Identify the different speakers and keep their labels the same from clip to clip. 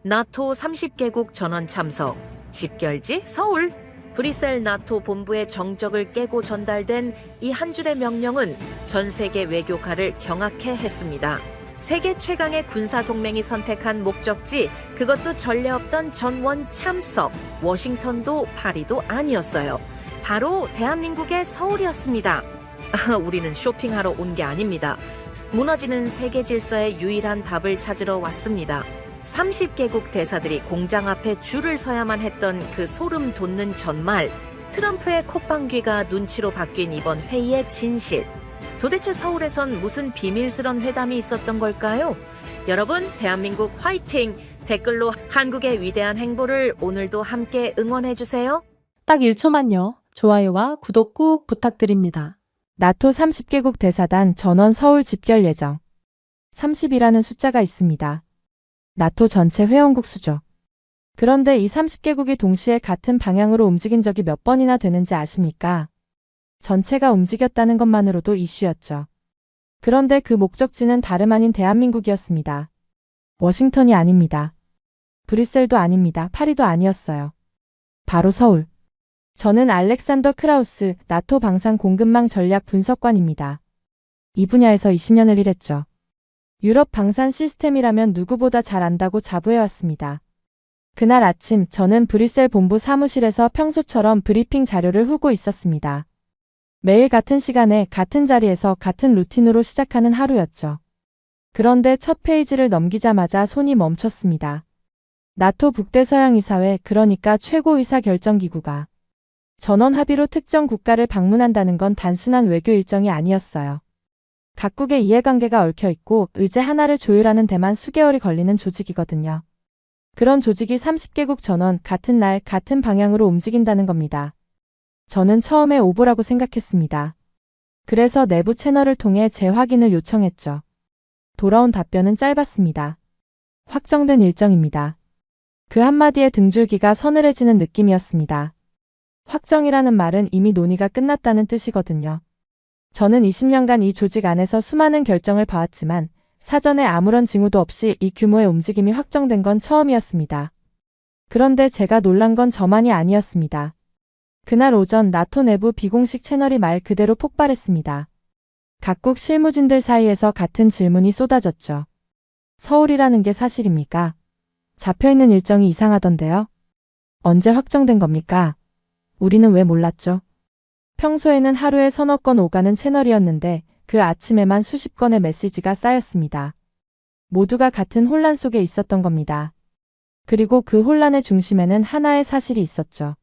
Speaker 1: 나토 30개국 전원 참석, 집결지 서울. 브뤼셀 나토 본부의 정적을 깨고 전달된 이 한 줄의 명령은 전 세계 외교가를 경악해 했습니다. 세계 최강의 군사동맹이 선택한 목적지, 그것도 전례 없던 전원 참석, 워싱턴도 파리도 아니었어요. 바로 대한민국의 서울이었습니다. 우리는 쇼핑하러 온 게 아닙니다. 무너지는 세계 질서의 유일한 답을 찾으러 왔습니다. 30개국 대사들이 공장 앞에 줄을 서야만 했던 그 소름 돋는 전말, 트럼프의 콧방귀가 눈치로 바뀐 이번 회의의 진실. 도대체 서울에선 무슨 비밀스런 회담이 있었던 걸까요? 여러분, 대한민국 화이팅! 댓글로 한국의 위대한 행보를 오늘도 함께 응원해주세요.
Speaker 2: 딱 1초만요. 좋아요와 구독 꾹 부탁드립니다.
Speaker 3: 나토 30개국 대사단 전원 서울 집결 예정. 30이라는 숫자가 있습니다. 나토 전체 회원국 수죠. 그런데 이 30개국이 동시에 같은 방향으로 움직인 적이 몇 번이나 되는지 아십니까? 전체가 움직였다는 것만으로도 이슈였죠. 그런데 그 목적지는 다름 아닌 대한민국이었습니다. 워싱턴이 아닙니다. 브뤼셀도 아닙니다. 파리도 아니었어요. 바로 서울. 저는 알렉산더 크라우스 나토 방산 공급망 전략 분석관입니다. 이 분야에서 20년을 일했죠. 유럽 방산 시스템이라면 누구보다 잘 안다고 자부해왔습니다. 그날 아침 저는 브뤼셀 본부 사무실에서 평소처럼 브리핑 자료를 후고 있었습니다. 매일 같은 시간에 같은 자리에서 같은 루틴으로 시작하는 하루였죠. 그런데 첫 페이지를 넘기자마자 손이 멈췄습니다. 나토 북대서양이사회, 그러니까 최고의사결정기구가 전원 합의로 특정 국가를 방문한다는 건 단순한 외교 일정이 아니었어요. 각국의 이해관계가 얽혀있고 의제 하나를 조율하는 데만 수개월이 걸리는 조직이거든요. 그런 조직이 30개국 전원 같은 날 같은 방향으로 움직인다는 겁니다. 저는 처음에 오보라고 생각했습니다. 그래서 내부 채널을 통해 재확인을 요청했죠. 돌아온 답변은 짧았습니다. 확정된 일정입니다. 그 한마디에 등줄기가 서늘해지는 느낌이었습니다. 확정이라는 말은 이미 논의가 끝났다는 뜻이거든요. 저는 20년간 이 조직 안에서 수많은 결정을 봐왔지만 사전에 아무런 징후도 없이 이 규모의 움직임이 확정된 건 처음이었습니다. 그런데 제가 놀란 건 저만이 아니었습니다. 그날 오전 나토 내부 비공식 채널이 말 그대로 폭발했습니다. 각국 실무진들 사이에서 같은 질문이 쏟아졌죠. 서울이라는 게 사실입니까? 잡혀있는 일정이 이상하던데요? 언제 확정된 겁니까? 우리는 왜 몰랐죠? 평소에는 하루에 서너 건 오가는 채널이었는데 그 아침에만 수십 건의 메시지가 쌓였습니다. 모두가 같은 혼란 속에 있었던 겁니다. 그리고 그 혼란의 중심에는 하나의 사실이 있었죠.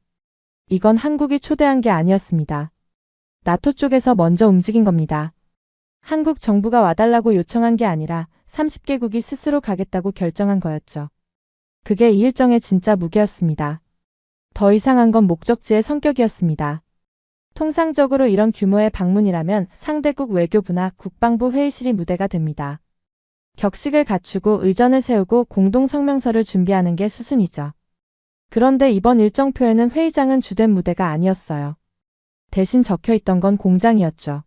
Speaker 3: 이건 한국이 초대한 게 아니었습니다. 나토 쪽에서 먼저 움직인 겁니다. 한국 정부가 와달라고 요청한 게 아니라 30개국이 스스로 가겠다고 결정한 거였죠. 그게 이 일정의 진짜 무게였습니다. 더 이상한 건 목적지의 성격이었습니다. 통상적으로 이런 규모의 방문이라면 상대국 외교부나 국방부 회의실이 무대가 됩니다. 격식을 갖추고 의전을 세우고 공동성명서를 준비하는 게 수순이죠. 그런데 이번 일정표에는 회의장은 주된 무대가 아니었어요. 대신 적혀있던 건 공장이었죠.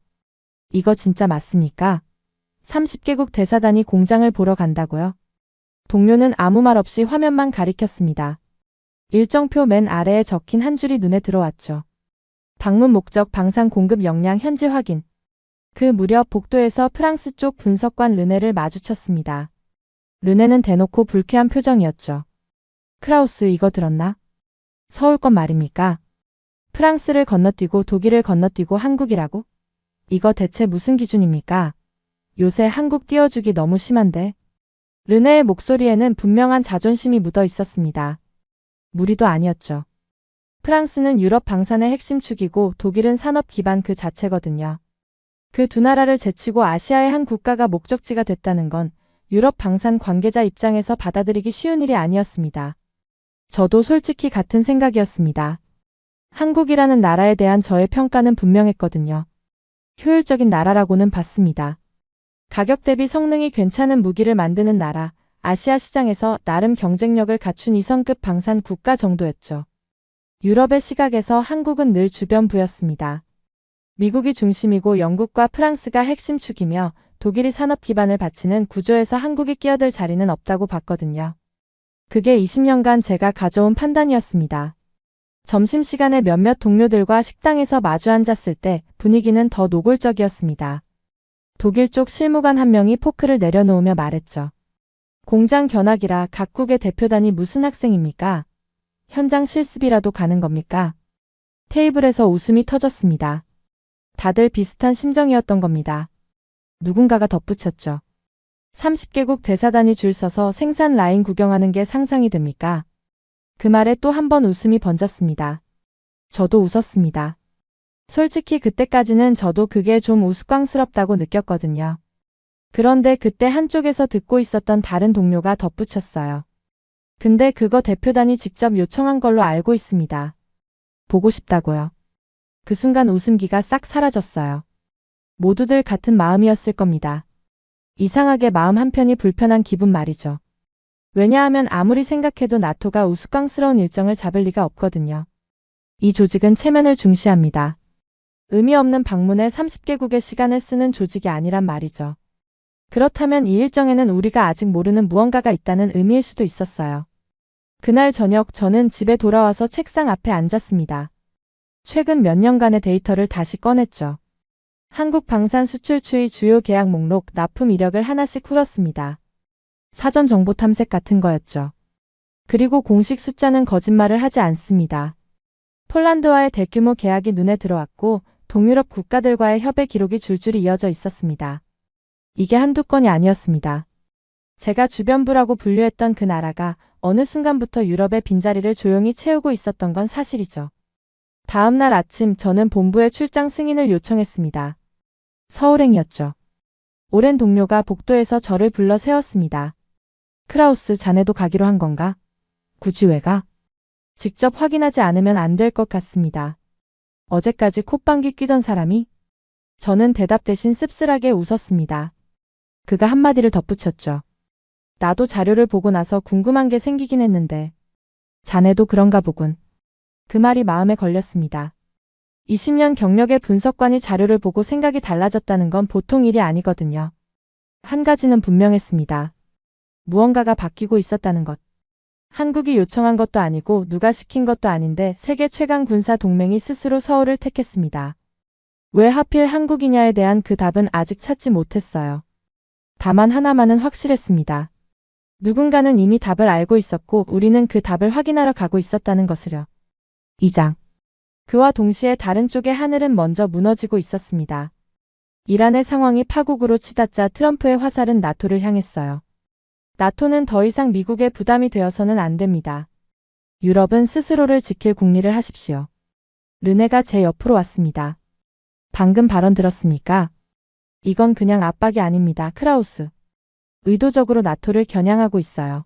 Speaker 3: 이거 진짜 맞습니까? 30개국 대사단이 공장을 보러 간다고요? 동료는 아무 말 없이 화면만 가리켰습니다. 일정표 맨 아래에 적힌 한 줄이 눈에 들어왔죠. 방문 목적, 방산 공급 역량 현지 확인. 그 무렵 복도에서 프랑스 쪽 분석관 르네를 마주쳤습니다. 르네는 대놓고 불쾌한 표정이었죠. 크라우스, 이거 들었나? 서울 건 말입니까? 프랑스를 건너뛰고 독일을 건너뛰고 한국이라고? 이거 대체 무슨 기준입니까? 요새 한국 띄워주기 너무 심한데? 르네의 목소리에는 분명한 자존심이 묻어 있었습니다. 무리도 아니었죠. 프랑스는 유럽 방산의 핵심 축이고 독일은 산업 기반 그 자체거든요. 그 두 나라를 제치고 아시아의 한 국가가 목적지가 됐다는 건 유럽 방산 관계자 입장에서 받아들이기 쉬운 일이 아니었습니다. 저도 솔직히 같은 생각이었습니다. 한국이라는 나라에 대한 저의 평가는 분명했거든요. 효율적인 나라라고는 봤습니다. 가격 대비 성능이 괜찮은 무기를 만드는 나라, 아시아 시장에서 나름 경쟁력을 갖춘 2성급 방산 국가 정도였죠. 유럽의 시각에서 한국은 늘 주변부였습니다. 미국이 중심이고 영국과 프랑스가 핵심 축이며 독일이 산업 기반을 받치는 구조에서 한국이 끼어들 자리는 없다고 봤거든요. 그게 20년간 제가 가져온 판단이었습니다. 점심시간에 몇몇 동료들과 식당에서 마주 앉았을 때 분위기는 더 노골적이었습니다. 독일 쪽 실무관 한 명이 포크를 내려놓으며 말했죠. 공장 견학이라 각국의 대표단이 무슨 학생입니까? 현장 실습이라도 가는 겁니까? 테이블에서 웃음이 터졌습니다. 다들 비슷한 심정이었던 겁니다. 누군가가 덧붙였죠. 30개국 대사단이 줄 서서 생산 라인 구경하는 게 상상이 됩니까? 그 말에 또 한 번 웃음이 번졌습니다. 저도 웃었습니다. 솔직히 그때까지는 저도 그게 좀 우스꽝스럽다고 느꼈거든요. 그런데 그때 한쪽에서 듣고 있었던 다른 동료가 덧붙였어요. 근데 그거 대표단이 직접 요청한 걸로 알고 있습니다. 보고 싶다고요. 그 순간 웃음기가 싹 사라졌어요. 모두들 같은 마음이었을 겁니다. 이상하게 마음 한편이 불편한 기분 말이죠. 왜냐하면 아무리 생각해도 나토가 우스꽝스러운 일정을 잡을 리가 없거든요. 이 조직은 체면을 중시합니다. 의미 없는 방문에 30개국의 시간을 쓰는 조직이 아니란 말이죠. 그렇다면 이 일정에는 우리가 아직 모르는 무언가가 있다는 의미일 수도 있었어요. 그날 저녁 저는 집에 돌아와서 책상 앞에 앉았습니다. 최근 몇 년간의 데이터를 다시 꺼냈죠. 한국 방산 수출 추이 주요 계약 목록 납품 이력을 하나씩 풀었습니다. 사전 정보 탐색 같은 거였죠. 그리고 공식 숫자는 거짓말을 하지 않습니다. 폴란드와의 대규모 계약이 눈에 들어왔고 동유럽 국가들과의 협의 기록이 줄줄이 이어져 있었습니다. 이게 한두 건이 아니었습니다. 제가 주변부라고 분류했던 그 나라가 어느 순간부터 유럽의 빈자리를 조용히 채우고 있었던 건 사실이죠. 다음 날 아침 저는 본부에 출장 승인을 요청했습니다. 서울행이었죠. 오랜 동료가 복도에서 저를 불러 세웠습니다. 크라우스, 자네도 가기로 한 건가? 굳이 왜 가? 직접 확인하지 않으면 안 될 것 같습니다. 어제까지 콧방귀 뀌던 사람이? 저는 대답 대신 씁쓸하게 웃었습니다. 그가 한마디를 덧붙였죠. 나도 자료를 보고 나서 궁금한 게 생기긴 했는데. 자네도 그런가 보군. 그 말이 마음에 걸렸습니다. 20년 경력의 분석관이 자료를 보고 생각이 달라졌다는 건 보통 일이 아니거든요. 한 가지는 분명했습니다. 무언가가 바뀌고 있었다는 것. 한국이 요청한 것도 아니고 누가 시킨 것도 아닌데 세계 최강 군사 동맹이 스스로 서울을 택했습니다. 왜 하필 한국이냐에 대한 그 답은 아직 찾지 못했어요. 다만 하나만은 확실했습니다. 누군가는 이미 답을 알고 있었고 우리는 그 답을 확인하러 가고 있었다는 것을요. 2장. 그와 동시에 다른 쪽의 하늘은 먼저 무너지고 있었습니다. 이란의 상황이 파국으로 치닫자 트럼프의 화살은 나토를 향했어요. 나토는 더 이상 미국의 부담이 되어서는 안 됩니다. 유럽은 스스로를 지킬 국리를 하십시오. 르네가 제 옆으로 왔습니다. 방금 발언 들었습니까? 이건 그냥 압박이 아닙니다. 크라우스. 의도적으로 나토를 겨냥하고 있어요.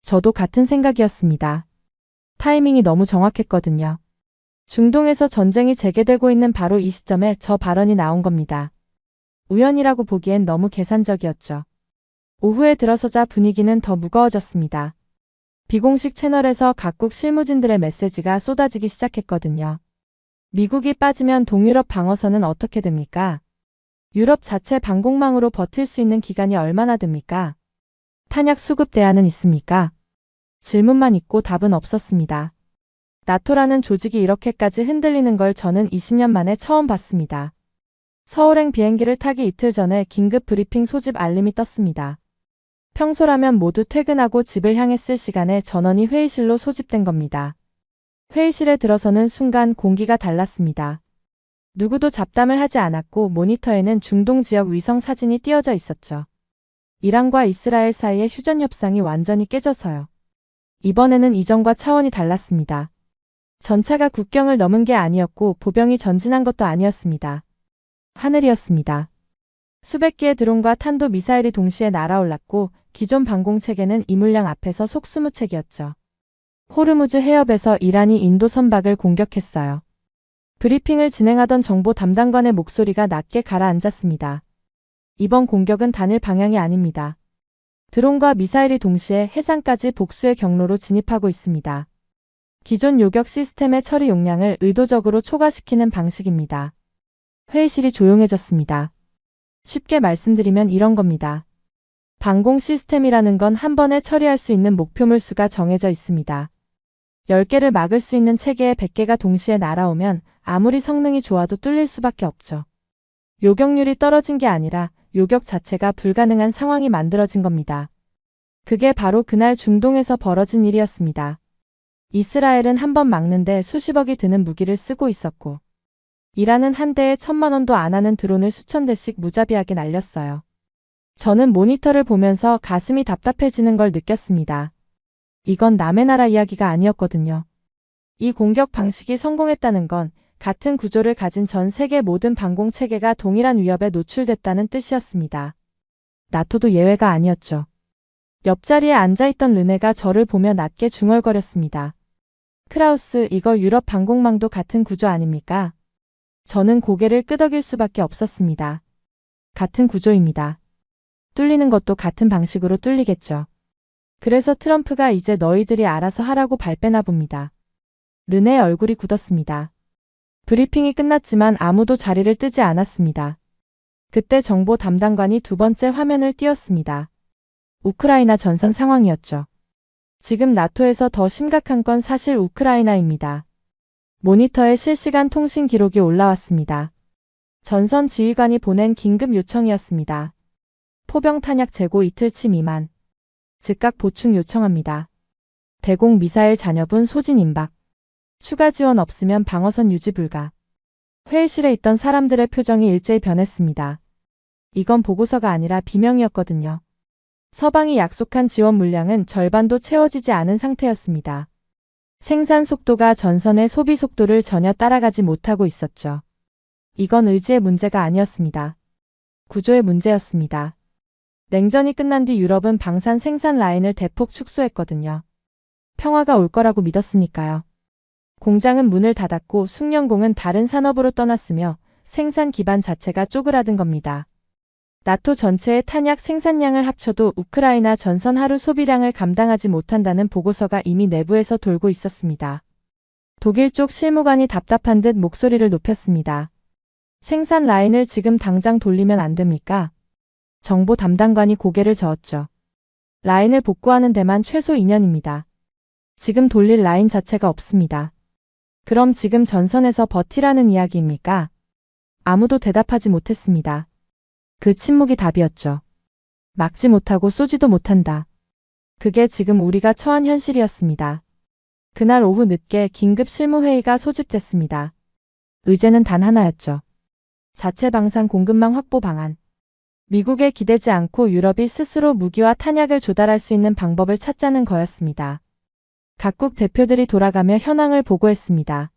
Speaker 3: 저도 같은 생각이었습니다. 타이밍이 너무 정확했거든요. 중동에서 전쟁이 재개되고 있는 바로 이 시점에 저 발언이 나온 겁니다. 우연이라고 보기엔 너무 계산적이었죠. 오후에 들어서자 분위기는 더 무거워졌습니다. 비공식 채널에서 각국 실무진들의 메시지가 쏟아지기 시작했거든요. 미국이 빠지면 동유럽 방어선은 어떻게 됩니까? 유럽 자체 방공망으로 버틸 수 있는 기간이 얼마나 됩니까? 탄약 수급 대안은 있습니까? 질문만 있고 답은 없었습니다. 나토라는 조직이 이렇게까지 흔들리는 걸 저는 20년 만에 처음 봤습니다. 서울행 비행기를 타기 이틀 전에 긴급 브리핑 소집 알림이 떴습니다. 평소라면 모두 퇴근하고 집을 향했을 시간에 전원이 회의실로 소집된 겁니다. 회의실에 들어서는 순간 공기가 달랐습니다. 누구도 잡담을 하지 않았고 모니터에는 중동 지역 위성 사진이 띄어져 있었죠. 이란과 이스라엘 사이의 휴전 협상이 완전히 깨져서요. 이번에는 이전과 차원이 달랐습니다. 전차가 국경을 넘은 게 아니었고 보병이 전진한 것도 아니었습니다. 하늘이었습니다. 수백 개의 드론과 탄도 미사일이 동시에 날아올랐고 기존 방공체계는 이 물량 앞에서 속수무책이었죠. 호르무즈 해협에서 이란이 인도 선박을 공격했어요. 브리핑을 진행하던 정보 담당관의 목소리가 낮게 가라앉았습니다. 이번 공격은 단일 방향이 아닙니다. 드론과 미사일이 동시에 해상까지 복수의 경로로 진입하고 있습니다. 기존 요격 시스템의 처리 용량을 의도적으로 초과시키는 방식입니다. 회의실이 조용해졌습니다. 쉽게 말씀드리면 이런 겁니다. 방공 시스템이라는 건 한 번에 처리할 수 있는 목표물 수가 정해져 있습니다. 10개를 막을 수 있는 체계에 100개가 동시에 날아오면 아무리 성능이 좋아도 뚫릴 수밖에 없죠. 요격률이 떨어진 게 아니라 요격 자체가 불가능한 상황이 만들어진 겁니다. 그게 바로 그날 중동에서 벌어진 일이었습니다. 이스라엘은 한 번 막는데 수십억이 드는 무기를 쓰고 있었고, 이란은 한 대에 1,000만 원도 안 하는 드론을 수천 대씩 무자비하게 날렸어요. 저는 모니터를 보면서 가슴이 답답해지는 걸 느꼈습니다. 이건 남의 나라 이야기가 아니었거든요. 이 공격 방식이 성공했다는 건 같은 구조를 가진 전 세계 모든 방공 체계가 동일한 위협에 노출됐다는 뜻이었습니다. 나토도 예외가 아니었죠. 옆자리에 앉아있던 르네가 저를 보며 낮게 중얼거렸습니다. 크라우스, 이거 유럽 방공망도 같은 구조 아닙니까? 저는 고개를 끄덕일 수밖에 없었습니다. 같은 구조입니다. 뚫리는 것도 같은 방식으로 뚫리겠죠. 그래서 트럼프가 이제 너희들이 알아서 하라고 발빼나 봅니다. 르네의 얼굴이 굳었습니다. 브리핑이 끝났지만 아무도 자리를 뜨지 않았습니다. 그때 정보 담당관이 두 번째 화면을 띄웠습니다. 우크라이나 전선 상황이었죠. 지금 나토에서 더 심각한 건 사실 우크라이나입니다. 모니터에 실시간 통신 기록이 올라왔습니다. 전선 지휘관이 보낸 긴급 요청이었습니다. 포병 탄약 재고 이틀치 미만. 즉각 보충 요청합니다. 대공 미사일 잔여분 소진 임박. 추가 지원 없으면 방어선 유지 불가. 회의실에 있던 사람들의 표정이 일제히 변했습니다. 이건 보고서가 아니라 비명이었거든요. 서방이 약속한 지원 물량은 절반도 채워지지 않은 상태였습니다. 생산 속도가 전선의 소비 속도를 전혀 따라가지 못하고 있었죠. 이건 의지의 문제가 아니었습니다. 구조의 문제였습니다. 냉전이 끝난 뒤 유럽은 방산 생산 라인을 대폭 축소했거든요. 평화가 올 거라고 믿었으니까요. 공장은 문을 닫았고 숙련공은 다른 산업으로 떠났으며 생산 기반 자체가 쪼그라든 겁니다. 나토 전체의 탄약 생산량을 합쳐도 우크라이나 전선 하루 소비량을 감당하지 못한다는 보고서가 이미 내부에서 돌고 있었습니다. 독일 쪽 실무관이 답답한 듯 목소리를 높였습니다. 생산 라인을 지금 당장 돌리면 안 됩니까? 정보 담당관이 고개를 저었죠. 라인을 복구하는 데만 최소 2년입니다. 지금 돌릴 라인 자체가 없습니다. 그럼 지금 전선에서 버티라는 이야기입니까? 아무도 대답하지 못했습니다. 그 침묵이 답이었죠. 막지 못하고 쏘지도 못한다. 그게 지금 우리가 처한 현실이었습니다. 그날 오후 늦게 긴급 실무회의가 소집됐습니다. 의제는 단 하나였죠. 자체 방산 공급망 확보 방안. 미국에 기대지 않고 유럽이 스스로 무기와 탄약을 조달할 수 있는 방법을 찾자는 거였습니다. 각국 대표들이 돌아가며 현황을 보고했습니다.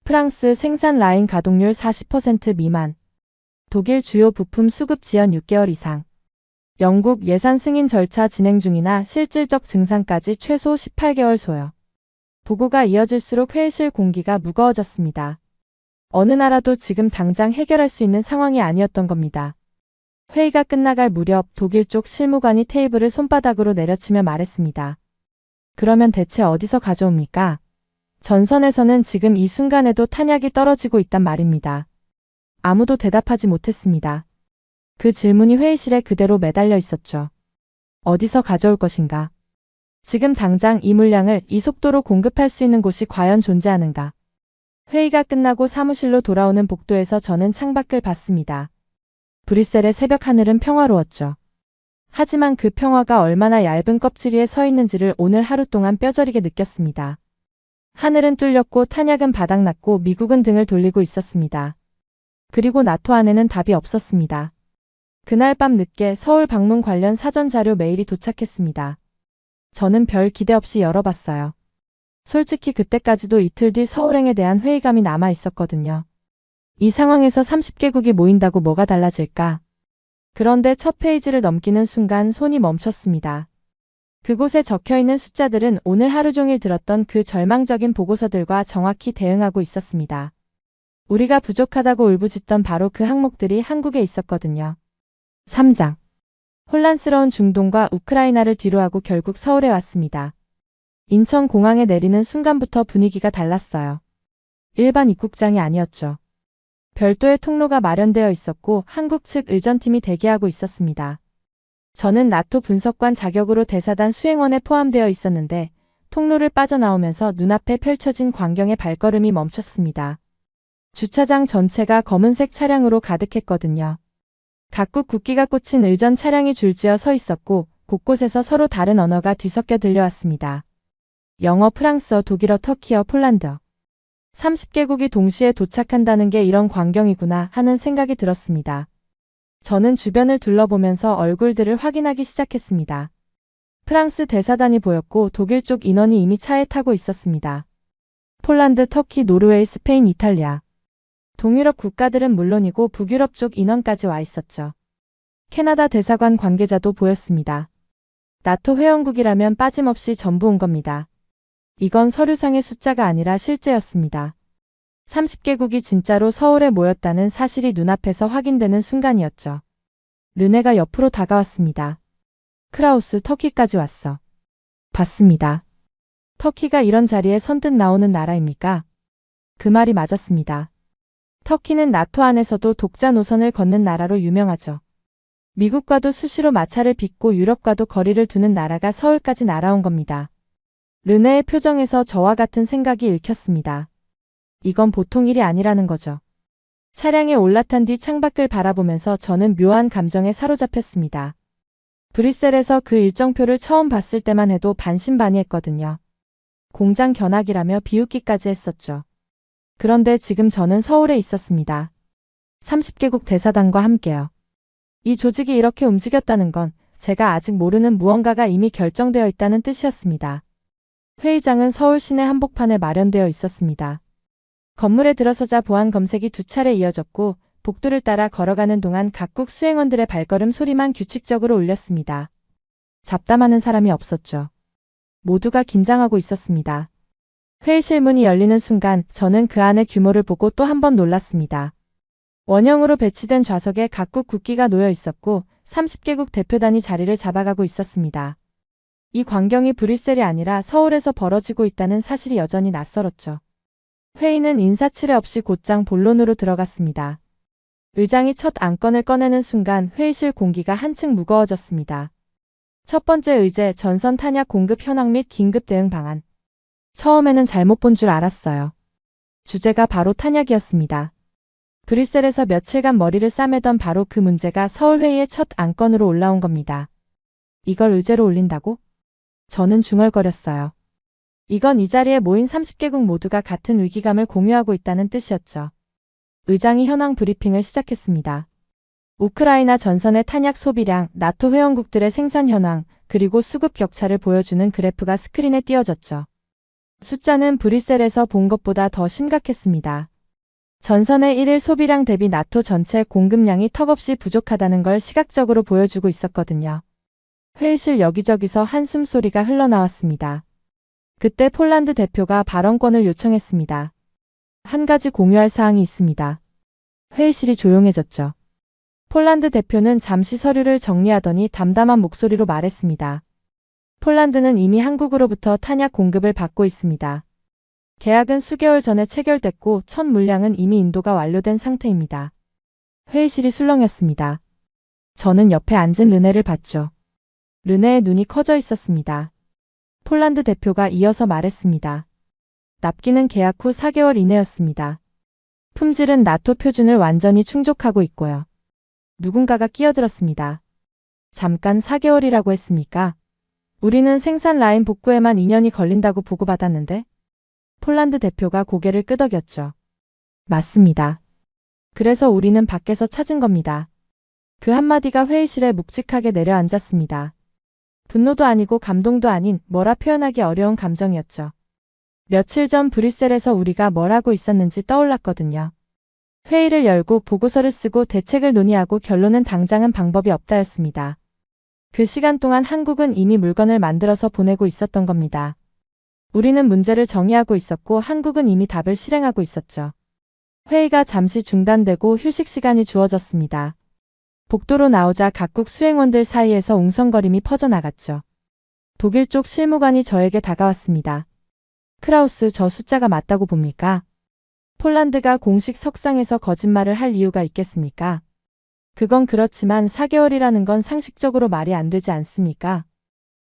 Speaker 3: 프랑스 생산 라인 가동률 40% 미만. 독일 주요 부품 수급 지연 6개월 이상. 영국 예산 승인 절차 진행 중이나 실질적 증산까지 최소 18개월 소요. 보고가 이어질수록 회의실 공기가 무거워졌습니다. 어느 나라도 지금 당장 해결할 수 있는 상황이 아니었던 겁니다. 회의가 끝나갈 무렵 독일 쪽 실무관이 테이블을 손바닥으로 내려치며 말했습니다. 그러면 대체 어디서 가져옵니까? 전선에서는 지금 이 순간에도 탄약이 떨어지고 있단 말입니다. 아무도 대답하지 못했습니다. 그 질문이 회의실에 그대로 매달려 있었죠. 어디서 가져올 것인가? 지금 당장 이 물량을 이 속도로 공급할 수 있는 곳이 과연 존재하는가? 회의가 끝나고 사무실로 돌아오는 복도에서 저는 창밖을 봤습니다. 브뤼셀의 새벽 하늘은 평화로웠죠. 하지만 그 평화가 얼마나 얇은 껍질 위에 서 있는지를 오늘 하루 동안 뼈저리게 느꼈습니다. 하늘은 뚫렸고 탄약은 바닥났고 미국은 등을 돌리고 있었습니다. 그리고 나토 안에는 답이 없었습니다. 그날 밤 늦게 서울 방문 관련 사전 자료 메일이 도착했습니다. 저는 별 기대 없이 열어봤어요. 솔직히 그때까지도 이틀 뒤 서울행에 대한 회의감이 남아 있었거든요. 이 상황에서 30개국이 모인다고 뭐가 달라질까? 그런데 첫 페이지를 넘기는 순간 손이 멈췄습니다. 그곳에 적혀있는 숫자들은 오늘 하루 종일 들었던 그 절망적인 보고서들과 정확히 대응하고 있었습니다. 우리가 부족하다고 울부짖던 바로 그 항목들이 한국에 있었거든요. 3장. 혼란스러운 중동과 우크라이나를 뒤로하고 결국 서울에 왔습니다. 인천공항에 내리는 순간부터 분위기가 달랐어요. 일반 입국장이 아니었죠. 별도의 통로가 마련되어 있었고 한국 측 의전팀이 대기하고 있었습니다. 저는 나토 분석관 자격으로 대사단 수행원에 포함되어 있었는데 통로를 빠져나오면서 눈앞에 펼쳐진 광경에 발걸음이 멈췄습니다. 주차장 전체가 검은색 차량으로 가득했거든요. 각국 국기가 꽂힌 의전 차량이 줄지어 서 있었고 곳곳에서 서로 다른 언어가 뒤섞여 들려왔습니다. 영어, 프랑스어, 독일어, 터키어, 폴란드어. 30개국이 동시에 도착한다는 게 이런 광경이구나 하는 생각이 들었습니다. 저는 주변을 둘러보면서 얼굴들을 확인하기 시작했습니다. 프랑스 대사단이 보였고 독일 쪽 인원이 이미 차에 타고 있었습니다. 폴란드, 터키, 노르웨이, 스페인, 이탈리아. 동유럽 국가들은 물론이고 북유럽 쪽 인원까지 와 있었죠. 캐나다 대사관 관계자도 보였습니다. 나토 회원국이라면 빠짐없이 전부 온 겁니다. 이건 서류상의 숫자가 아니라 실제였습니다. 30개국이 진짜로 서울에 모였다는 사실이 눈앞에서 확인되는 순간이었죠. 르네가 옆으로 다가왔습니다. 크라우스, 터키까지 왔어. 봤습니다. 터키가 이런 자리에 선뜻 나오는 나라입니까? 그 말이 맞았습니다. 터키는 나토 안에서도 독자 노선을 걷는 나라로 유명하죠. 미국과도 수시로 마찰을 빚고 유럽과도 거리를 두는 나라가 서울까지 날아온 겁니다. 르네의 표정에서 저와 같은 생각이 읽혔습니다. 이건 보통 일이 아니라는 거죠. 차량에 올라탄 뒤 창밖을 바라보면서 저는 묘한 감정에 사로잡혔습니다. 브뤼셀에서 그 일정표를 처음 봤을 때만 해도 반신반의했거든요. 공장 견학이라며 비웃기까지 했었죠. 그런데 지금 저는 서울에 있었습니다. 30개국 대사단과 함께요. 이 조직이 이렇게 움직였다는 건 제가 아직 모르는 무언가가 이미 결정되어 있다는 뜻이었습니다. 회의장은 서울 시내 한복판에 마련되어 있었습니다. 건물에 들어서자 보안 검색이 2차례 이어졌고 복도를 따라 걸어가는 동안 각국 수행원들의 발걸음 소리만 규칙적으로 울렸습니다. 잡담하는 사람이 없었죠. 모두가 긴장하고 있었습니다. 회의실 문이 열리는 순간 저는 그 안의 규모를 보고 또 한 번 놀랐습니다. 원형으로 배치된 좌석에 각국 국기가 놓여 있었고 30개국 대표단이 자리를 잡아가고 있었습니다. 이 광경이 브뤼셀이 아니라 서울에서 벌어지고 있다는 사실이 여전히 낯설었죠. 회의는 인사치레 없이 곧장 본론으로 들어갔습니다. 의장이 첫 안건을 꺼내는 순간 회의실 공기가 한층 무거워졌습니다. 첫 번째 의제, 전선 탄약 공급 현황 및 긴급 대응 방안. 처음에는 잘못 본 줄 알았어요. 주제가 바로 탄약이었습니다. 브뤼셀에서 며칠간 머리를 싸매던 바로 그 문제가 서울회의의 첫 안건으로 올라온 겁니다. 이걸 의제로 올린다고? 저는 중얼거렸어요. 이건 이 자리에 모인 30개국 모두가 같은 위기감을 공유하고 있다는 뜻이었죠. 의장이 현황 브리핑을 시작했습니다. 우크라이나 전선의 탄약 소비량, 나토 회원국들의 생산 현황, 그리고 수급 격차를 보여주는 그래프가 스크린에 띄어졌죠. 숫자는 브뤼셀에서 본 것보다 더 심각했습니다. 전선의 1일 소비량 대비 나토 전체 공급량이 턱없이 부족하다는 걸 시각적으로 보여주고 있었거든요. 회의실 여기저기서 한숨 소리가 흘러나왔습니다. 그때 폴란드 대표가 발언권을 요청했습니다. 한 가지 공유할 사항이 있습니다. 회의실이 조용해졌죠. 폴란드 대표는 잠시 서류를 정리하더니 담담한 목소리로 말했습니다. 폴란드는 이미 한국으로부터 탄약 공급을 받고 있습니다. 계약은 수개월 전에 체결됐고 첫 물량은 이미 인도가 완료된 상태입니다. 회의실이 술렁였습니다. 저는 옆에 앉은 르네를 봤죠. 르네의 눈이 커져 있었습니다. 폴란드 대표가 이어서 말했습니다. 납기는 계약 후 4개월 이내였습니다. 품질은 나토 표준을 완전히 충족하고 있고요. 누군가가 끼어들었습니다. 잠깐 4개월이라고 했습니까? 우리는 생산 라인 복구에만 2년이 걸린다고 보고받았는데? 폴란드 대표가 고개를 끄덕였죠. 맞습니다. 그래서 우리는 밖에서 찾은 겁니다. 그 한마디가 회의실에 묵직하게 내려앉았습니다. 분노도 아니고 감동도 아닌 뭐라 표현하기 어려운 감정이었죠. 며칠 전 브뤼셀에서 우리가 뭘 하고 있었는지 떠올랐거든요. 회의를 열고 보고서를 쓰고 대책을 논의하고 결론은 당장은 방법이 없다였습니다. 그 시간 동안 한국은 이미 물건을 만들어서 보내고 있었던 겁니다. 우리는 문제를 정의하고 있었고 한국은 이미 답을 실행하고 있었죠. 회의가 잠시 중단되고 휴식 시간이 주어졌습니다. 복도로 나오자 각국 수행원들 사이에서 웅성거림이 퍼져나갔죠. 독일 쪽 실무관이 저에게 다가왔습니다. 크라우스, 저 숫자가 맞다고 봅니까? 폴란드가 공식 석상에서 거짓말을 할 이유가 있겠습니까? 그건 그렇지만 4개월이라는 건 상식적으로 말이 안 되지 않습니까?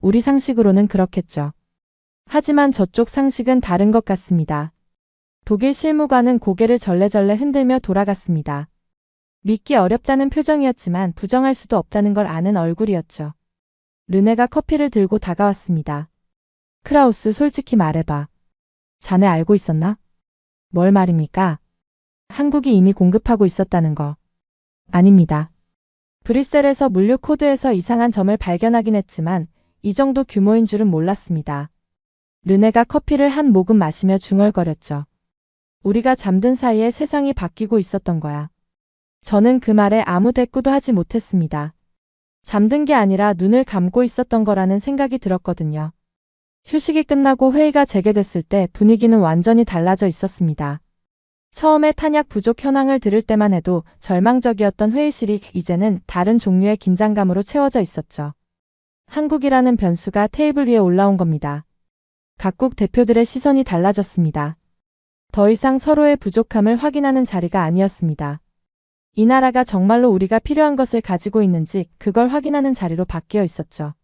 Speaker 3: 우리 상식으로는 그렇겠죠. 하지만 저쪽 상식은 다른 것 같습니다. 독일 실무관은 고개를 절레절레 흔들며 돌아갔습니다. 믿기 어렵다는 표정이었지만 부정할 수도 없다는 걸 아는 얼굴이었죠. 르네가 커피를 들고 다가왔습니다. 크라우스, 솔직히 말해봐. 자네 알고 있었나? 뭘 말입니까? 한국이 이미 공급하고 있었다는 거. 아닙니다. 브뤼셀에서 물류 코드에서 이상한 점을 발견하긴 했지만 이 정도 규모인 줄은 몰랐습니다. 르네가 커피를 한 모금 마시며 중얼거렸죠. 우리가 잠든 사이에 세상이 바뀌고 있었던 거야. 저는 그 말에 아무 대꾸도 하지 못했습니다. 잠든 게 아니라 눈을 감고 있었던 거라는 생각이 들었거든요. 휴식이 끝나고 회의가 재개됐을 때 분위기는 완전히 달라져 있었습니다. 처음에 탄약 부족 현황을 들을 때만 해도 절망적이었던 회의실이 이제는 다른 종류의 긴장감으로 채워져 있었죠. 한국이라는 변수가 테이블 위에 올라온 겁니다. 각국 대표들의 시선이 달라졌습니다. 더 이상 서로의 부족함을 확인하는 자리가 아니었습니다. 이 나라가 정말로 우리가 필요한 것을 가지고 있는지 그걸 확인하는 자리로 바뀌어 있었죠.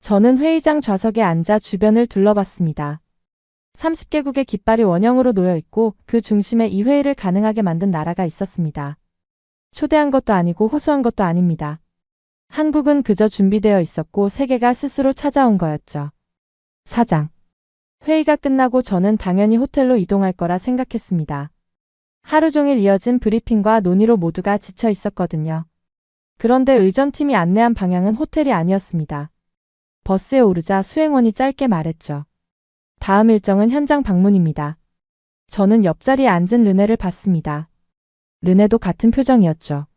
Speaker 3: 저는 회의장 좌석에 앉아 주변을 둘러봤습니다. 30개국의 깃발이 원형으로 놓여 있고 그 중심에 이 회의를 가능하게 만든 나라가 있었습니다. 초대한 것도 아니고 호소한 것도 아닙니다. 한국은 그저 준비되어 있었고 세계가 스스로 찾아온 거였죠. 사장. 회의가 끝나고 저는 당연히 호텔로 이동할 거라 생각했습니다. 하루 종일 이어진 브리핑과 논의로 모두가 지쳐 있었거든요. 그런데 의전팀이 안내한 방향은 호텔이 아니었습니다. 버스에 오르자 수행원이 짧게 말했죠. 다음 일정은 현장 방문입니다. 저는 옆자리에 앉은 르네를 봤습니다. 르네도 같은 표정이었죠.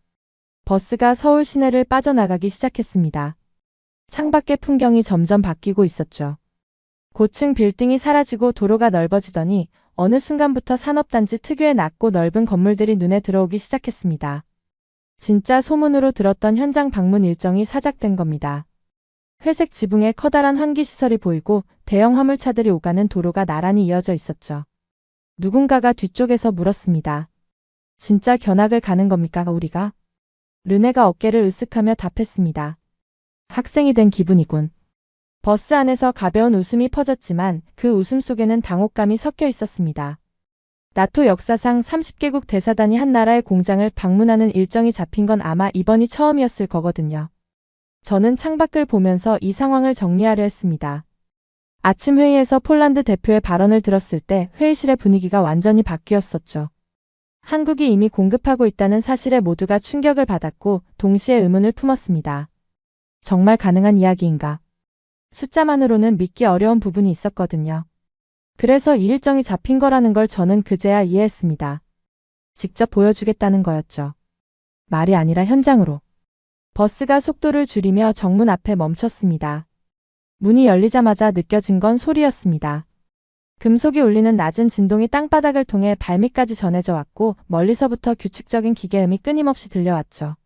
Speaker 3: 버스가 서울 시내를 빠져나가기 시작했습니다. 창밖의 풍경이 점점 바뀌고 있었죠. 고층 빌딩이 사라지고 도로가 넓어지더니 어느 순간부터 산업단지 특유의 낮고 넓은 건물들이 눈에 들어오기 시작했습니다. 진짜 소문으로 들었던 현장 방문 일정이 사작된 겁니다. 회색 지붕에 커다란 환기시설이 보이고 대형 화물차들이 오가는 도로가 나란히 이어져 있었죠. 누군가가 뒤쪽에서 물었습니다. 진짜 견학을 가는 겁니까, 우리가? 르네가 어깨를 으쓱하며 답했습니다. 학생이 된 기분이군. 버스 안에서 가벼운 웃음이 퍼졌지만 그 웃음 속에는 당혹감이 섞여 있었습니다. 나토 역사상 30개국 대사단이 한 나라의 공장을 방문하는 일정이 잡힌 건 아마 이번이 처음이었을 거거든요. 저는 창밖을 보면서 이 상황을 정리하려 했습니다. 아침 회의에서 폴란드 대표의 발언을 들었을 때 회의실의 분위기가 완전히 바뀌었었죠. 한국이 이미 공급하고 있다는 사실에 모두가 충격을 받았고 동시에 의문을 품었습니다. 정말 가능한 이야기인가? 숫자만으로는 믿기 어려운 부분이 있었거든요. 그래서 이 일정이 잡힌 거라는 걸 저는 그제야 이해했습니다. 직접 보여주겠다는 거였죠. 말이 아니라 현장으로. 버스가 속도를 줄이며 정문 앞에 멈췄습니다. 문이 열리자마자 느껴진 건 소리였습니다. 금속이 울리는 낮은 진동이 땅바닥을 통해 발밑까지 전해져 왔고 멀리서부터 규칙적인 기계음이 끊임없이 들려왔죠.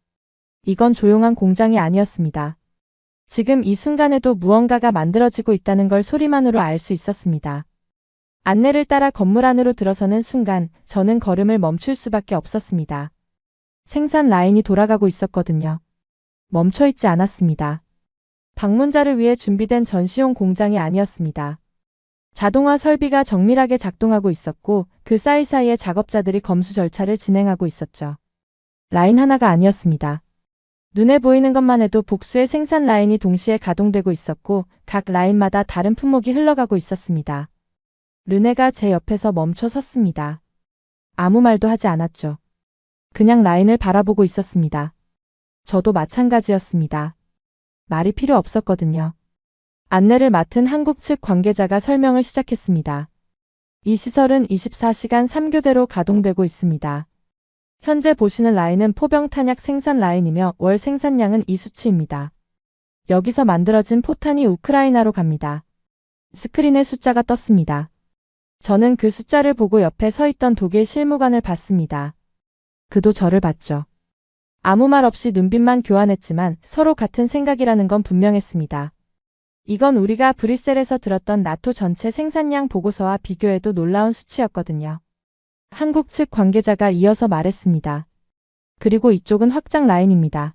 Speaker 3: 이건 조용한 공장이 아니었습니다. 지금 이 순간에도 무언가가 만들어지고 있다는 걸 소리만으로 알 수 있었습니다. 안내를 따라 건물 안으로 들어서는 순간 저는 걸음을 멈출 수밖에 없었습니다. 생산 라인이 돌아가고 있었거든요. 멈춰있지 않았습니다. 방문자를 위해 준비된 전시용 공장이 아니었습니다. 자동화 설비가 정밀하게 작동하고 있었고 그 사이사이에 작업자들이 검수 절차를 진행하고 있었죠. 라인 하나가 아니었습니다. 눈에 보이는 것만 해도 복수의 생산 라인이 동시에 가동되고 있었고 각 라인마다 다른 품목이 흘러가고 있었습니다. 르네가 제 옆에서 멈춰 섰습니다. 아무 말도 하지 않았죠. 그냥 라인을 바라보고 있었습니다. 저도 마찬가지였습니다. 말이 필요 없었거든요. 안내를 맡은 한국 측 관계자가 설명을 시작했습니다. 이 시설은 24시간 3교대로 가동되고 있습니다. 현재 보시는 라인은 포병 탄약 생산 라인이며 월 생산량은 이 수치입니다. 여기서 만들어진 포탄이 우크라이나로 갑니다. 스크린에 숫자가 떴습니다. 저는 그 숫자를 보고 옆에 서 있던 독일 실무관을 봤습니다. 그도 저를 봤죠. 아무 말 없이 눈빛만 교환했지만 서로 같은 생각이라는 건 분명했습니다. 이건 우리가 브뤼셀에서 들었던 나토 전체 생산량 보고서와 비교해도 놀라운 수치였거든요. 한국 측 관계자가 이어서 말했습니다. 그리고 이쪽은 확장 라인입니다.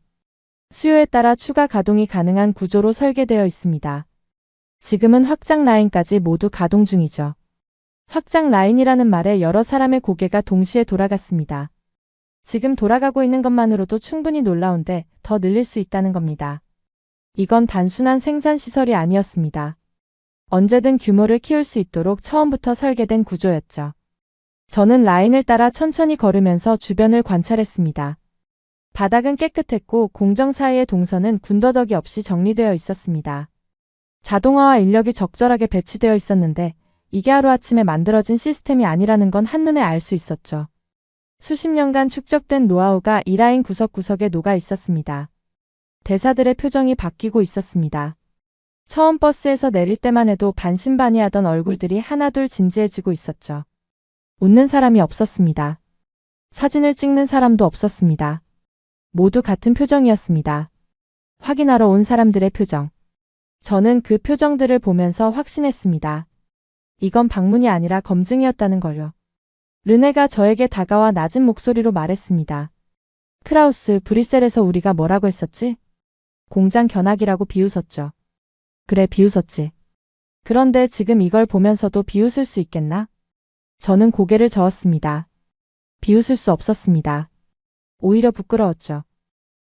Speaker 3: 수요에 따라 추가 가동이 가능한 구조로 설계되어 있습니다. 지금은 확장 라인까지 모두 가동 중이죠. 확장 라인이라는 말에 여러 사람의 고개가 동시에 돌아갔습니다. 지금 돌아가고 있는 것만으로도 충분히 놀라운데 더 늘릴 수 있다는 겁니다. 이건 단순한 생산시설이 아니었습니다. 언제든 규모를 키울 수 있도록 처음부터 설계된 구조였죠. 저는 라인을 따라 천천히 걸으면서 주변을 관찰했습니다. 바닥은 깨끗했고 공정 사이의 동선은 군더더기 없이 정리되어 있었습니다. 자동화와 인력이 적절하게 배치되어 있었는데 이게 하루아침에 만들어진 시스템이 아니라는 건 한눈에 알 수 있었죠. 수십 년간 축적된 노하우가 이 라인 구석구석에 녹아 있었습니다. 대사들의 표정이 바뀌고 있었습니다. 처음 버스에서 내릴 때만 해도 반신반의하던 얼굴들이 하나둘 진지해지고 있었죠. 웃는 사람이 없었습니다. 사진을 찍는 사람도 없었습니다. 모두 같은 표정이었습니다. 확인하러 온 사람들의 표정. 저는 그 표정들을 보면서 확신했습니다. 이건 방문이 아니라 검증이었다는 걸요. 르네가 저에게 다가와 낮은 목소리로 말했습니다. 크라우스, 브뤼셀에서 우리가 뭐라고 했었지? 공장 견학이라고 비웃었죠. 그래, 비웃었지. 그런데 지금 이걸 보면서도 비웃을 수 있겠나? 저는 고개를 저었습니다. 비웃을 수 없었습니다. 오히려 부끄러웠죠.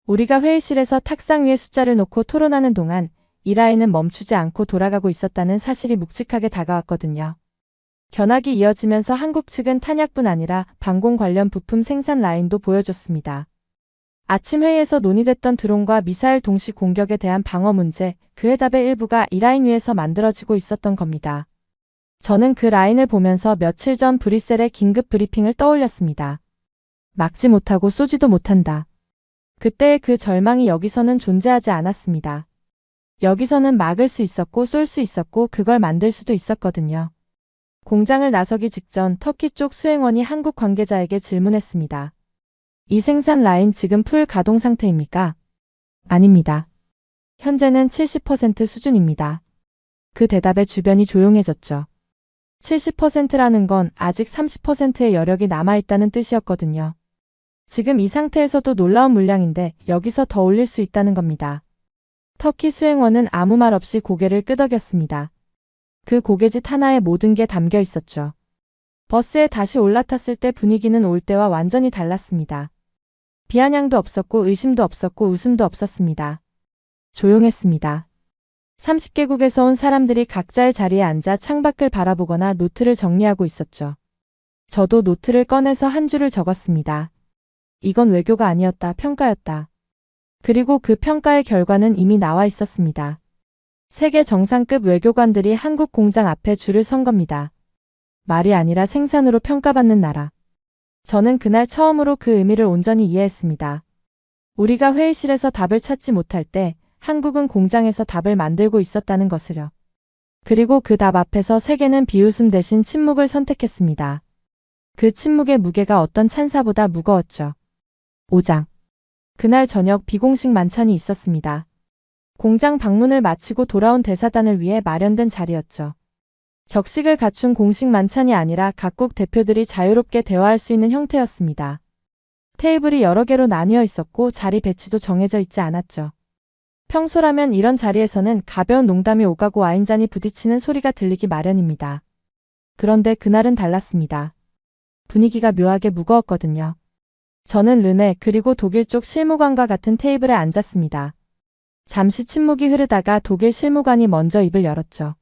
Speaker 3: 우리가 회의실에서 탁상 위에 숫자를 놓고 토론하는 동안 이 라인은 멈추지 않고 돌아가고 있었다는 사실이 묵직하게 다가왔거든요. 견학이 이어지면서 한국 측은 탄약뿐 아니라 방공 관련 부품 생산 라인도 보여줬습니다. 아침 회의에서 논의됐던 드론과 미사일 동시 공격에 대한 방어 문제, 그 해답의 일부가 이 라인 위에서 만들어지고 있었던 겁니다. 저는 그 라인을 보면서 며칠 전 브뤼셀의 긴급 브리핑을 떠올렸습니다. 막지 못하고 쏘지도 못한다. 그때의 그 절망이 여기서는 존재하지 않았습니다. 여기서는 막을 수 있었고 쏠 수 있었고 그걸 만들 수도 있었거든요. 공장을 나서기 직전 터키 쪽 수행원이 한국 관계자에게 질문했습니다. 이 생산 라인 지금 풀 가동 상태입니까? 아닙니다. 현재는 70% 수준입니다. 그 대답에 주변이 조용해졌죠. 70%라는 건 아직 30%의 여력이 남아있다는 뜻이었거든요. 지금 이 상태에서도 놀라운 물량인데 여기서 더 올릴 수 있다는 겁니다. 터키 수행원은 아무 말 없이 고개를 끄덕였습니다. 그 고갯짓 하나에 모든 게 담겨 있었죠. 버스에 다시 올라탔을 때 분위기는 올 때와 완전히 달랐습니다. 비아냥도 없었고 의심도 없었고 웃음도 없었습니다. 조용했습니다. 30개국에서 온 사람들이 각자의 자리에 앉아 창밖을 바라보거나 노트를 정리하고 있었죠. 저도 노트를 꺼내서 한 줄을 적었습니다. 이건 외교가 아니었다, 평가였다. 그리고 그 평가의 결과는 이미 나와 있었습니다. 세계 정상급 외교관들이 한국 공장 앞에 줄을 선 겁니다. 말이 아니라 생산으로 평가받는 나라. 저는 그날 처음으로 그 의미를 온전히 이해했습니다. 우리가 회의실에서 답을 찾지 못할 때 한국은 공장에서 답을 만들고 있었다는 것을요. 그리고 그 답 앞에서 세계는 비웃음 대신 침묵을 선택했습니다. 그 침묵의 무게가 어떤 찬사보다 무거웠죠. 5장. 그날 저녁 비공식 만찬이 있었습니다. 공장 방문을 마치고 돌아온 대사단을 위해 마련된 자리였죠. 격식을 갖춘 공식 만찬이 아니라 각국 대표들이 자유롭게 대화할 수 있는 형태였습니다. 테이블이 여러 개로 나뉘어 있었고 자리 배치도 정해져 있지 않았죠. 평소라면 이런 자리에서는 가벼운 농담이 오가고 와인잔이 부딪히는 소리가 들리기 마련입니다. 그런데 그날은 달랐습니다. 분위기가 묘하게 무거웠거든요. 저는 르네 그리고 독일 쪽 실무관과 같은 테이블에 앉았습니다. 잠시 침묵이 흐르다가 독일 실무관이 먼저 입을 열었죠.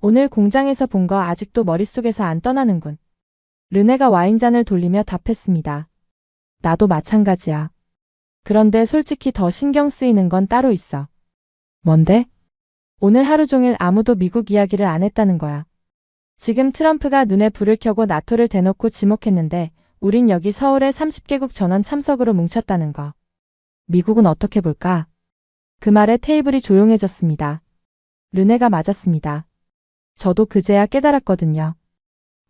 Speaker 3: 오늘 공장에서 본 거 아직도 머릿속에서 안 떠나는군. 르네가 와인잔을 돌리며 답했습니다. 나도 마찬가지야. 그런데 솔직히 더 신경 쓰이는 건 따로 있어. 뭔데? 오늘 하루 종일 아무도 미국 이야기를 안 했다는 거야. 지금 트럼프가 눈에 불을 켜고 나토를 대놓고 지목했는데 우린 여기 서울에 30개국 전원 참석으로 뭉쳤다는 거. 미국은 어떻게 볼까? 그 말에 테이블이 조용해졌습니다. 르네가 맞았습니다. 저도 그제야 깨달았거든요.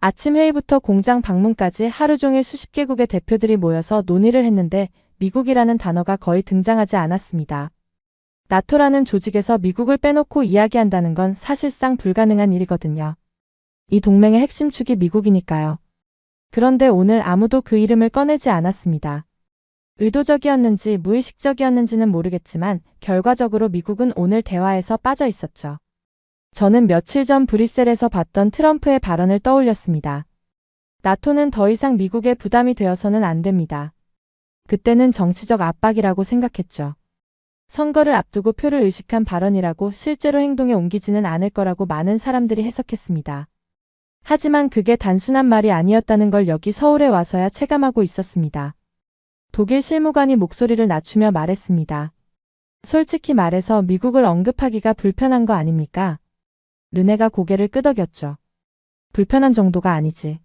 Speaker 3: 아침 회의부터 공장 방문까지 하루 종일 수십 개국의 대표들이 모여서 논의를 했는데 미국이라는 단어가 거의 등장하지 않았습니다. 나토라는 조직에서 미국을 빼놓고 이야기한다는 건 사실상 불가능한 일이거든요. 이 동맹의 핵심 축이 미국이니까요. 그런데 오늘 아무도 그 이름을 꺼내지 않았습니다. 의도적이었는지 무의식적이었는지는 모르겠지만 결과적으로 미국은 오늘 대화에서 빠져 있었죠. 저는 며칠 전 브뤼셀에서 봤던 트럼프의 발언을 떠올렸습니다. 나토는 더 이상 미국의 부담이 되어서는 안 됩니다. 그때는 정치적 압박이라고 생각했죠. 선거를 앞두고 표를 의식한 발언이라고 실제로 행동에 옮기지는 않을 거라고 많은 사람들이 해석했습니다. 하지만 그게 단순한 말이 아니었다는 걸 여기 서울에 와서야 체감하고 있었습니다. 독일 실무관이 목소리를 낮추며 말했습니다. 솔직히 말해서 미국을 언급하기가 불편한 거 아닙니까? 르네가 고개를 끄덕였죠. 불편한 정도가 아니지.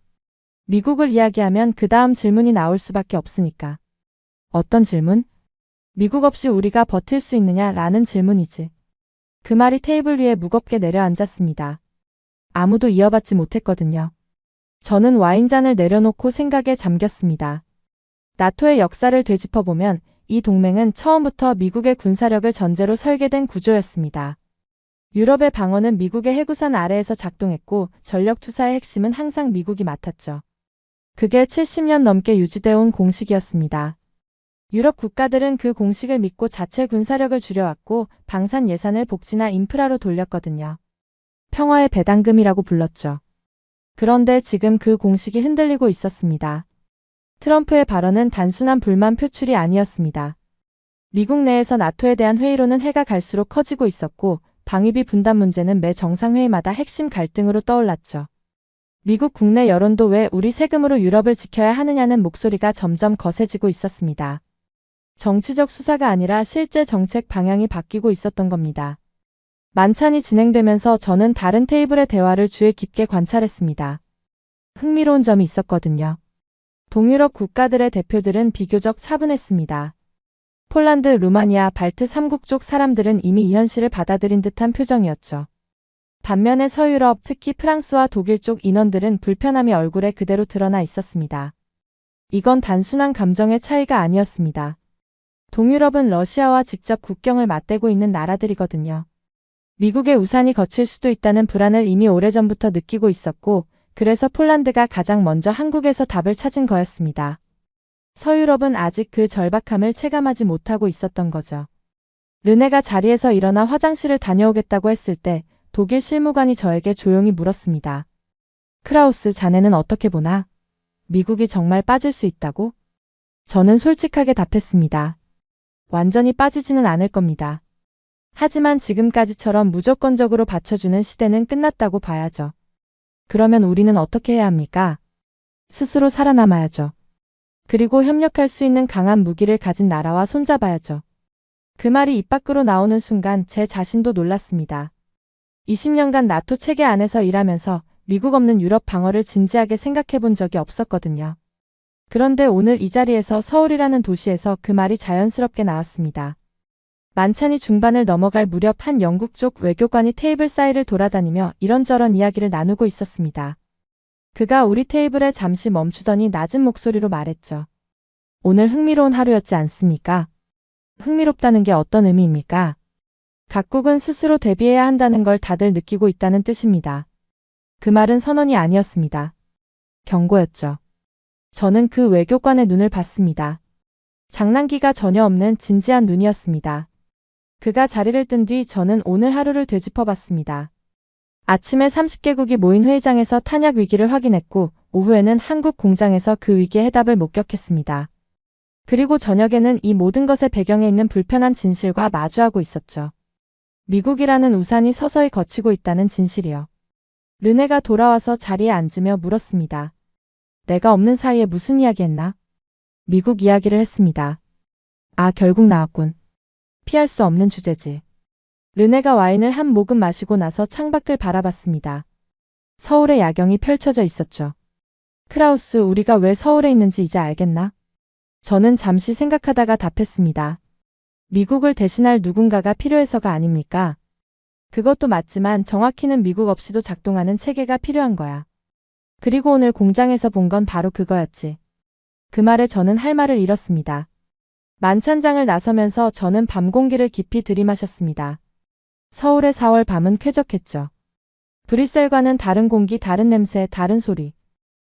Speaker 3: 미국을 이야기하면 그 다음 질문이 나올 수밖에 없으니까. 어떤 질문? 미국 없이 우리가 버틸 수 있느냐라는 질문이지. 그 말이 테이블 위에 무겁게 내려앉았습니다. 아무도 이어받지 못했거든요. 저는 와인잔을 내려놓고 생각에 잠겼습니다. 나토의 역사를 되짚어보면 이 동맹은 처음부터 미국의 군사력을 전제로 설계된 구조였습니다. 유럽의 방어는 미국의 해구산 아래에서 작동했고 전력 투사의 핵심은 항상 미국이 맡았죠. 그게 70년 넘게 유지되어 온 공식이었습니다. 유럽 국가들은 그 공식을 믿고 자체 군사력을 줄여왔고 방산 예산을 복지나 인프라로 돌렸거든요. 평화의 배당금이라고 불렀죠. 그런데 지금 그 공식이 흔들리고 있었습니다. 트럼프의 발언은 단순한 불만 표출이 아니었습니다. 미국 내에서 나토에 대한 회의로는 해가 갈수록 커지고 있었고 방위비 분담 문제는 매 정상회의마다 핵심 갈등으로 떠올랐죠. 미국 국내 여론도 왜 우리 세금으로 유럽을 지켜야 하느냐는 목소리가 점점 거세지고 있었습니다. 정치적 수사가 아니라 실제 정책 방향이 바뀌고 있었던 겁니다. 만찬이 진행되면서 저는 다른 테이블의 대화를 주의 깊게 관찰했습니다. 흥미로운 점이 있었거든요. 동유럽 국가들의 대표들은 비교적 차분했습니다. 폴란드, 루마니아, 발트 3국 쪽 사람들은 이미 이 현실을 받아들인 듯한 표정이었죠. 반면에 서유럽, 특히 프랑스와 독일 쪽 인원들은 불편함이 얼굴에 그대로 드러나 있었습니다. 이건 단순한 감정의 차이가 아니었습니다. 동유럽은 러시아와 직접 국경을 맞대고 있는 나라들이거든요. 미국의 우산이 거칠 수도 있다는 불안을 이미 오래전부터 느끼고 있었고 그래서 폴란드가 가장 먼저 한국에서 답을 찾은 거였습니다. 서유럽은 아직 그 절박함을 체감하지 못하고 있었던 거죠. 르네가 자리에서 일어나 화장실을 다녀오겠다고 했을 때 독일 실무관이 저에게 조용히 물었습니다. 크라우스, 자네는 어떻게 보나? 미국이 정말 빠질 수 있다고? 저는 솔직하게 답했습니다. 완전히 빠지지는 않을 겁니다. 하지만 지금까지처럼 무조건적으로 받쳐주는 시대는 끝났다고 봐야죠. 그러면 우리는 어떻게 해야 합니까? 스스로 살아남아야죠. 그리고 협력할 수 있는 강한 무기를 가진 나라와 손잡아야죠. 그 말이 입 밖으로 나오는 순간 제 자신도 놀랐습니다. 20년간 나토 체계 안에서 일하면서 미국 없는 유럽 방어를 진지하게 생각해 본 적이 없었거든요. 그런데 오늘 이 자리에서 서울이라는 도시에서 그 말이 자연스럽게 나왔습니다. 만찬이 중반을 넘어갈 무렵 한 영국 쪽 외교관이 테이블 사이를 돌아다니며 이런저런 이야기를 나누고 있었습니다. 그가 우리 테이블에 잠시 멈추더니 낮은 목소리로 말했죠. 오늘 흥미로운 하루였지 않습니까? 흥미롭다는 게 어떤 의미입니까? 각국은 스스로 대비해야 한다는 걸 다들 느끼고 있다는 뜻입니다. 그 말은 선언이 아니었습니다. 경고였죠. 저는 그 외교관의 눈을 봤습니다. 장난기가 전혀 없는 진지한 눈이었습니다. 그가 자리를 뜬 뒤 저는 오늘 하루를 되짚어봤습니다. 아침에 30개국이 모인 회의장에서 탄약 위기를 확인했고 오후에는 한국 공장에서 그 위기의 해답을 목격했습니다. 그리고 저녁에는 이 모든 것의 배경에 있는 불편한 진실과 마주하고 있었죠. 미국이라는 우산이 서서히 걷히고 있다는 진실이요. 르네가 돌아와서 자리에 앉으며 물었습니다. 내가 없는 사이에 무슨 이야기 했나? 미국 이야기를 했습니다. 아, 결국 나왔군. 피할 수 없는 주제지. 르네가 와인을 한 모금 마시고 나서 창밖을 바라봤습니다. 서울의 야경이 펼쳐져 있었죠. 크라우스, 우리가 왜 서울에 있는지 이제 알겠나? 저는 잠시 생각하다가 답했습니다. 미국을 대신할 누군가가 필요해서가 아닙니까? 그것도 맞지만 정확히는 미국 없이도 작동하는 체계가 필요한 거야. 그리고 오늘 공장에서 본 건 바로 그거였지. 그 말에 저는 할 말을 잃었습니다. 만찬장을 나서면서 저는 밤 공기를 깊이 들이마셨습니다. 서울의 4월 밤은 쾌적했죠. 브뤼셀과는 다른 공기, 다른 냄새, 다른 소리.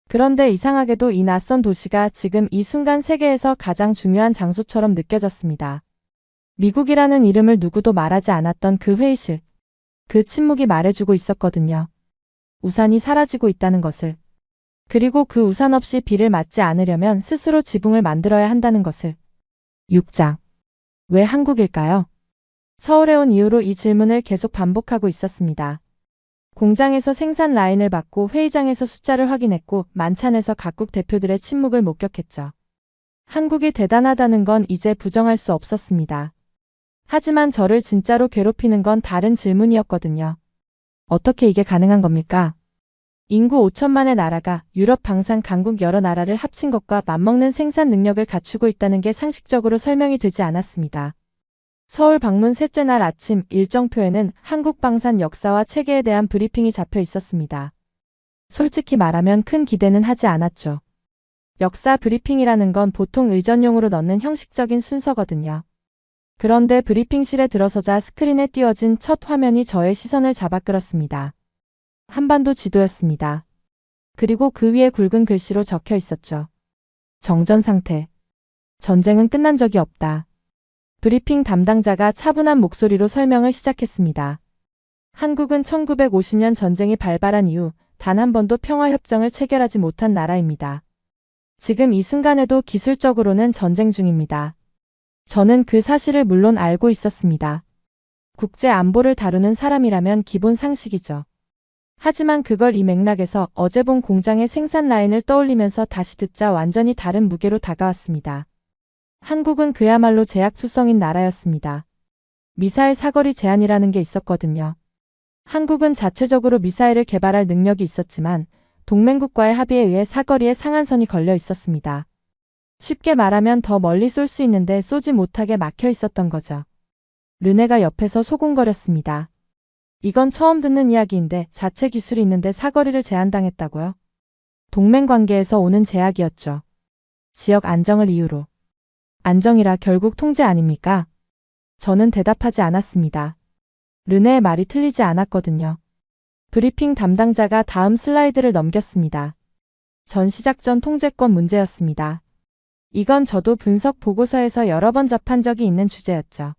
Speaker 3: 그런데 이상하게도 이 낯선 도시가 지금 이 순간 세계에서 가장 중요한 장소처럼 느껴졌습니다. 미국이라는 이름을 누구도 말하지 않았던 그 회의실. 그 침묵이 말해주고 있었거든요. 우산이 사라지고 있다는 것을. 그리고 그 우산 없이 비를 맞지 않으려면 스스로 지붕을 만들어야 한다는 것을. 6장. 왜 한국일까요? 서울에 온 이후로 이 질문을 계속 반복하고 있었습니다. 공장에서 생산 라인을 받고 회의장에서 숫자를 확인했고 만찬에서 각국 대표들의 침묵을 목격했죠. 한국이 대단하다는 건 이제 부정할 수 없었습니다. 하지만 저를 진짜로 괴롭히는 건 다른 질문이었거든요. 어떻게 이게 가능한 겁니까? 인구 5천만의 나라가 유럽 방산 강국 여러 나라를 합친 것과 맞먹는 생산 능력을 갖추고 있다는 게 상식적으로 설명이 되지 않았습니다. 서울 방문 셋째 날 아침 일정표에는 한국 방산 역사와 체계에 대한 브리핑이 잡혀 있었습니다. 솔직히 말하면 큰 기대는 하지 않았죠. 역사 브리핑이라는 건 보통 의전용으로 넣는 형식적인 순서거든요. 그런데 브리핑실에 들어서자 스크린에 띄워진 첫 화면이 저의 시선을 잡아끌었습니다. 한반도 지도였습니다. 그리고 그 위에 굵은 글씨로 적혀 있었죠. 정전 상태. 전쟁은 끝난 적이 없다. 브리핑 담당자가 차분한 목소리로 설명을 시작했습니다. 한국은 1950년 전쟁이 발발한 이후 단 한 번도 평화협정을 체결하지 못한 나라입니다. 지금 이 순간에도 기술적으로는 전쟁 중입니다. 저는 그 사실을 물론 알고 있었습니다. 국제 안보를 다루는 사람이라면 기본 상식이죠. 하지만 그걸 이 맥락에서 어제 본 공장의 생산 라인을 떠올리면서 다시 듣자 완전히 다른 무게로 다가왔습니다. 한국은 그야말로 제약투성인 나라였습니다. 미사일 사거리 제한이라는 게 있었거든요. 한국은 자체적으로 미사일을 개발할 능력이 있었지만 동맹국과의 합의에 의해 사거리에 상한선이 걸려 있었습니다. 쉽게 말하면 더 멀리 쏠 수 있는데 쏘지 못하게 막혀 있었던 거죠. 르네가 옆에서 소곤거렸습니다. 이건 처음 듣는 이야기인데 자체 기술이 있는데 사거리를 제한당했다고요? 동맹 관계에서 오는 제약이었죠. 지역 안정을 이유로. 안정이라 결국 통제 아닙니까? 저는 대답하지 않았습니다. 르네의 말이 틀리지 않았거든요. 브리핑 담당자가 다음 슬라이드를 넘겼습니다. 전시작전 통제권 문제였습니다. 이건 저도 분석 보고서에서 여러 번 접한 적이 있는 주제였죠.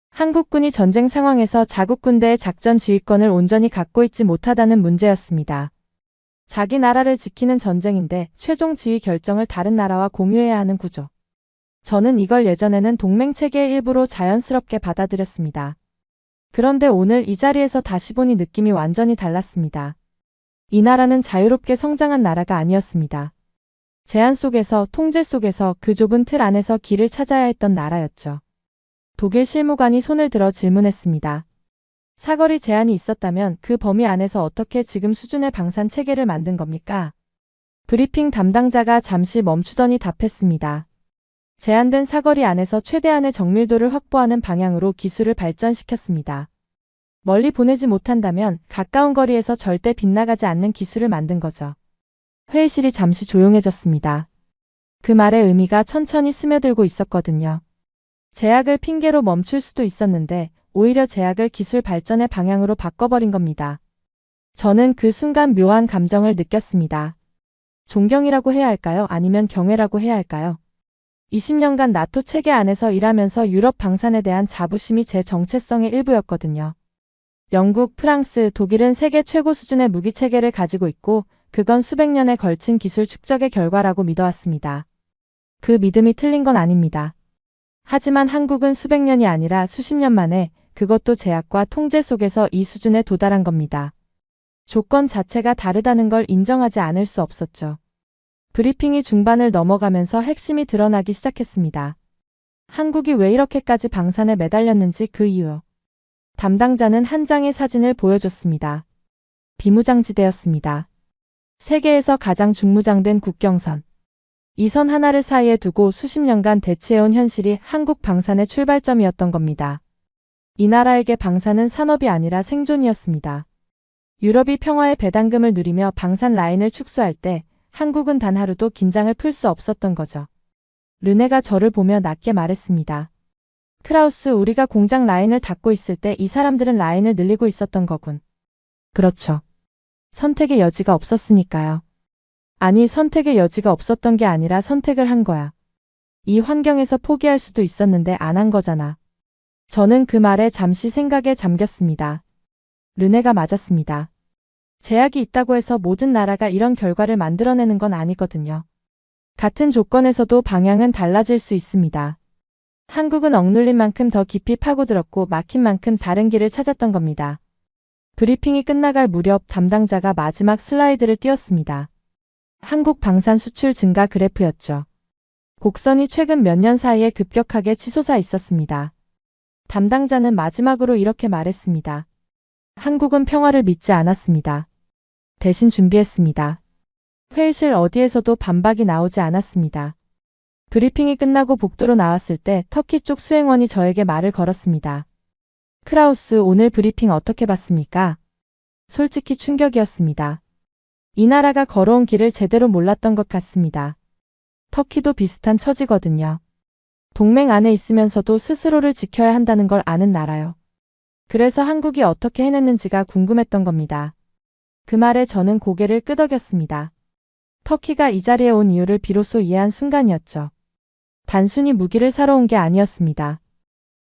Speaker 3: 한국군이 전쟁 상황에서 자국 군대의 작전 지휘권을 온전히 갖고 있지 못하다는 문제였습니다. 자기 나라를 지키는 전쟁인데 최종 지휘 결정을 다른 나라와 공유해야 하는 구조. 저는 이걸 예전에는 동맹체계의 일부로 자연스럽게 받아들였습니다. 그런데 오늘 이 자리에서 다시 보니 느낌이 완전히 달랐습니다. 이 나라는 자유롭게 성장한 나라가 아니었습니다. 제한 속에서, 통제 속에서 그 좁은 틀 안에서 길을 찾아야 했던 나라였죠. 독일 실무관이 손을 들어 질문했습니다. 사거리 제한이 있었다면 그 범위 안에서 어떻게 지금 수준의 방산 체계를 만든 겁니까? 브리핑 담당자가 잠시 멈추더니 답했습니다. 제한된 사거리 안에서 최대한의 정밀도를 확보하는 방향으로 기술을 발전시켰습니다. 멀리 보내지 못한다면 가까운 거리에서 절대 빗나가지 않는 기술을 만든 거죠. 회의실이 잠시 조용해졌습니다. 그 말의 의미가 천천히 스며들고 있었거든요. 제약을 핑계로 멈출 수도 있었는데 오히려 제약을 기술 발전의 방향으로 바꿔버린 겁니다. 저는 그 순간 묘한 감정을 느꼈습니다. 존경이라고 해야 할까요? 아니면 경외라고 해야 할까요? 20년간 나토 체계 안에서 일하면서 유럽 방산에 대한 자부심이 제 정체성의 일부였거든요. 영국, 프랑스, 독일은 세계 최고 수준의 무기 체계를 가지고 있고 그건 수백 년에 걸친 기술 축적의 결과라고 믿어왔습니다. 그 믿음이 틀린 건 아닙니다. 하지만 한국은 수백 년이 아니라 수십 년 만에 그것도 제약과 통제 속에서 이 수준에 도달한 겁니다. 조건 자체가 다르다는 걸 인정하지 않을 수 없었죠. 브리핑이 중반을 넘어가면서 핵심이 드러나기 시작했습니다. 한국이 왜 이렇게까지 방산에 매달렸는지 그 이유. 담당자는 한 장의 사진을 보여줬습니다. 비무장지대였습니다. 세계에서 가장 중무장된 국경선. 이 선 하나를 사이에 두고 수십 년간 대치해온 현실이 한국 방산의 출발점이었던 겁니다. 이 나라에게 방산은 산업이 아니라 생존이었습니다. 유럽이 평화의 배당금을 누리며 방산 라인을 축소할 때 한국은 단 하루도 긴장을 풀 수 없었던 거죠. 르네가 저를 보며 낮게 말했습니다. 크라우스, 우리가 공장 라인을 닫고 있을 때 이 사람들은 라인을 늘리고 있었던 거군. 그렇죠. 선택의 여지가 없었으니까요. 아니, 선택의 여지가 없었던 게 아니라 선택을 한 거야. 이 환경에서 포기할 수도 있었는데 안 한 거잖아. 저는 그 말에 잠시 생각에 잠겼습니다. 르네가 맞았습니다. 제약이 있다고 해서 모든 나라가 이런 결과를 만들어내는 건 아니거든요. 같은 조건에서도 방향은 달라질 수 있습니다. 한국은 억눌린 만큼 더 깊이 파고들었고 막힌 만큼 다른 길을 찾았던 겁니다. 브리핑이 끝나갈 무렵 담당자가 마지막 슬라이드를 띄웠습니다. 한국 방산 수출 증가 그래프였죠. 곡선이 최근 몇 년 사이에 급격하게 치솟아 있었습니다. 담당자는 마지막으로 이렇게 말했습니다. 한국은 평화를 믿지 않았습니다. 대신 준비했습니다. 회의실 어디에서도 반박이 나오지 않았습니다. 브리핑이 끝나고 복도로 나왔을 때 터키 쪽 수행원이 저에게 말을 걸었습니다. 크라우스, 오늘 브리핑 어떻게 봤습니까? 솔직히 충격이었습니다. 이 나라가 걸어온 길을 제대로 몰랐던 것 같습니다. 터키도 비슷한 처지거든요. 동맹 안에 있으면서도 스스로를 지켜야 한다는 걸 아는 나라요. 그래서 한국이 어떻게 해냈는지가 궁금했던 겁니다. 그 말에 저는 고개를 끄덕였습니다. 터키가 이 자리에 온 이유를 비로소 이해한 순간이었죠. 단순히 무기를 사러 온 게 아니었습니다.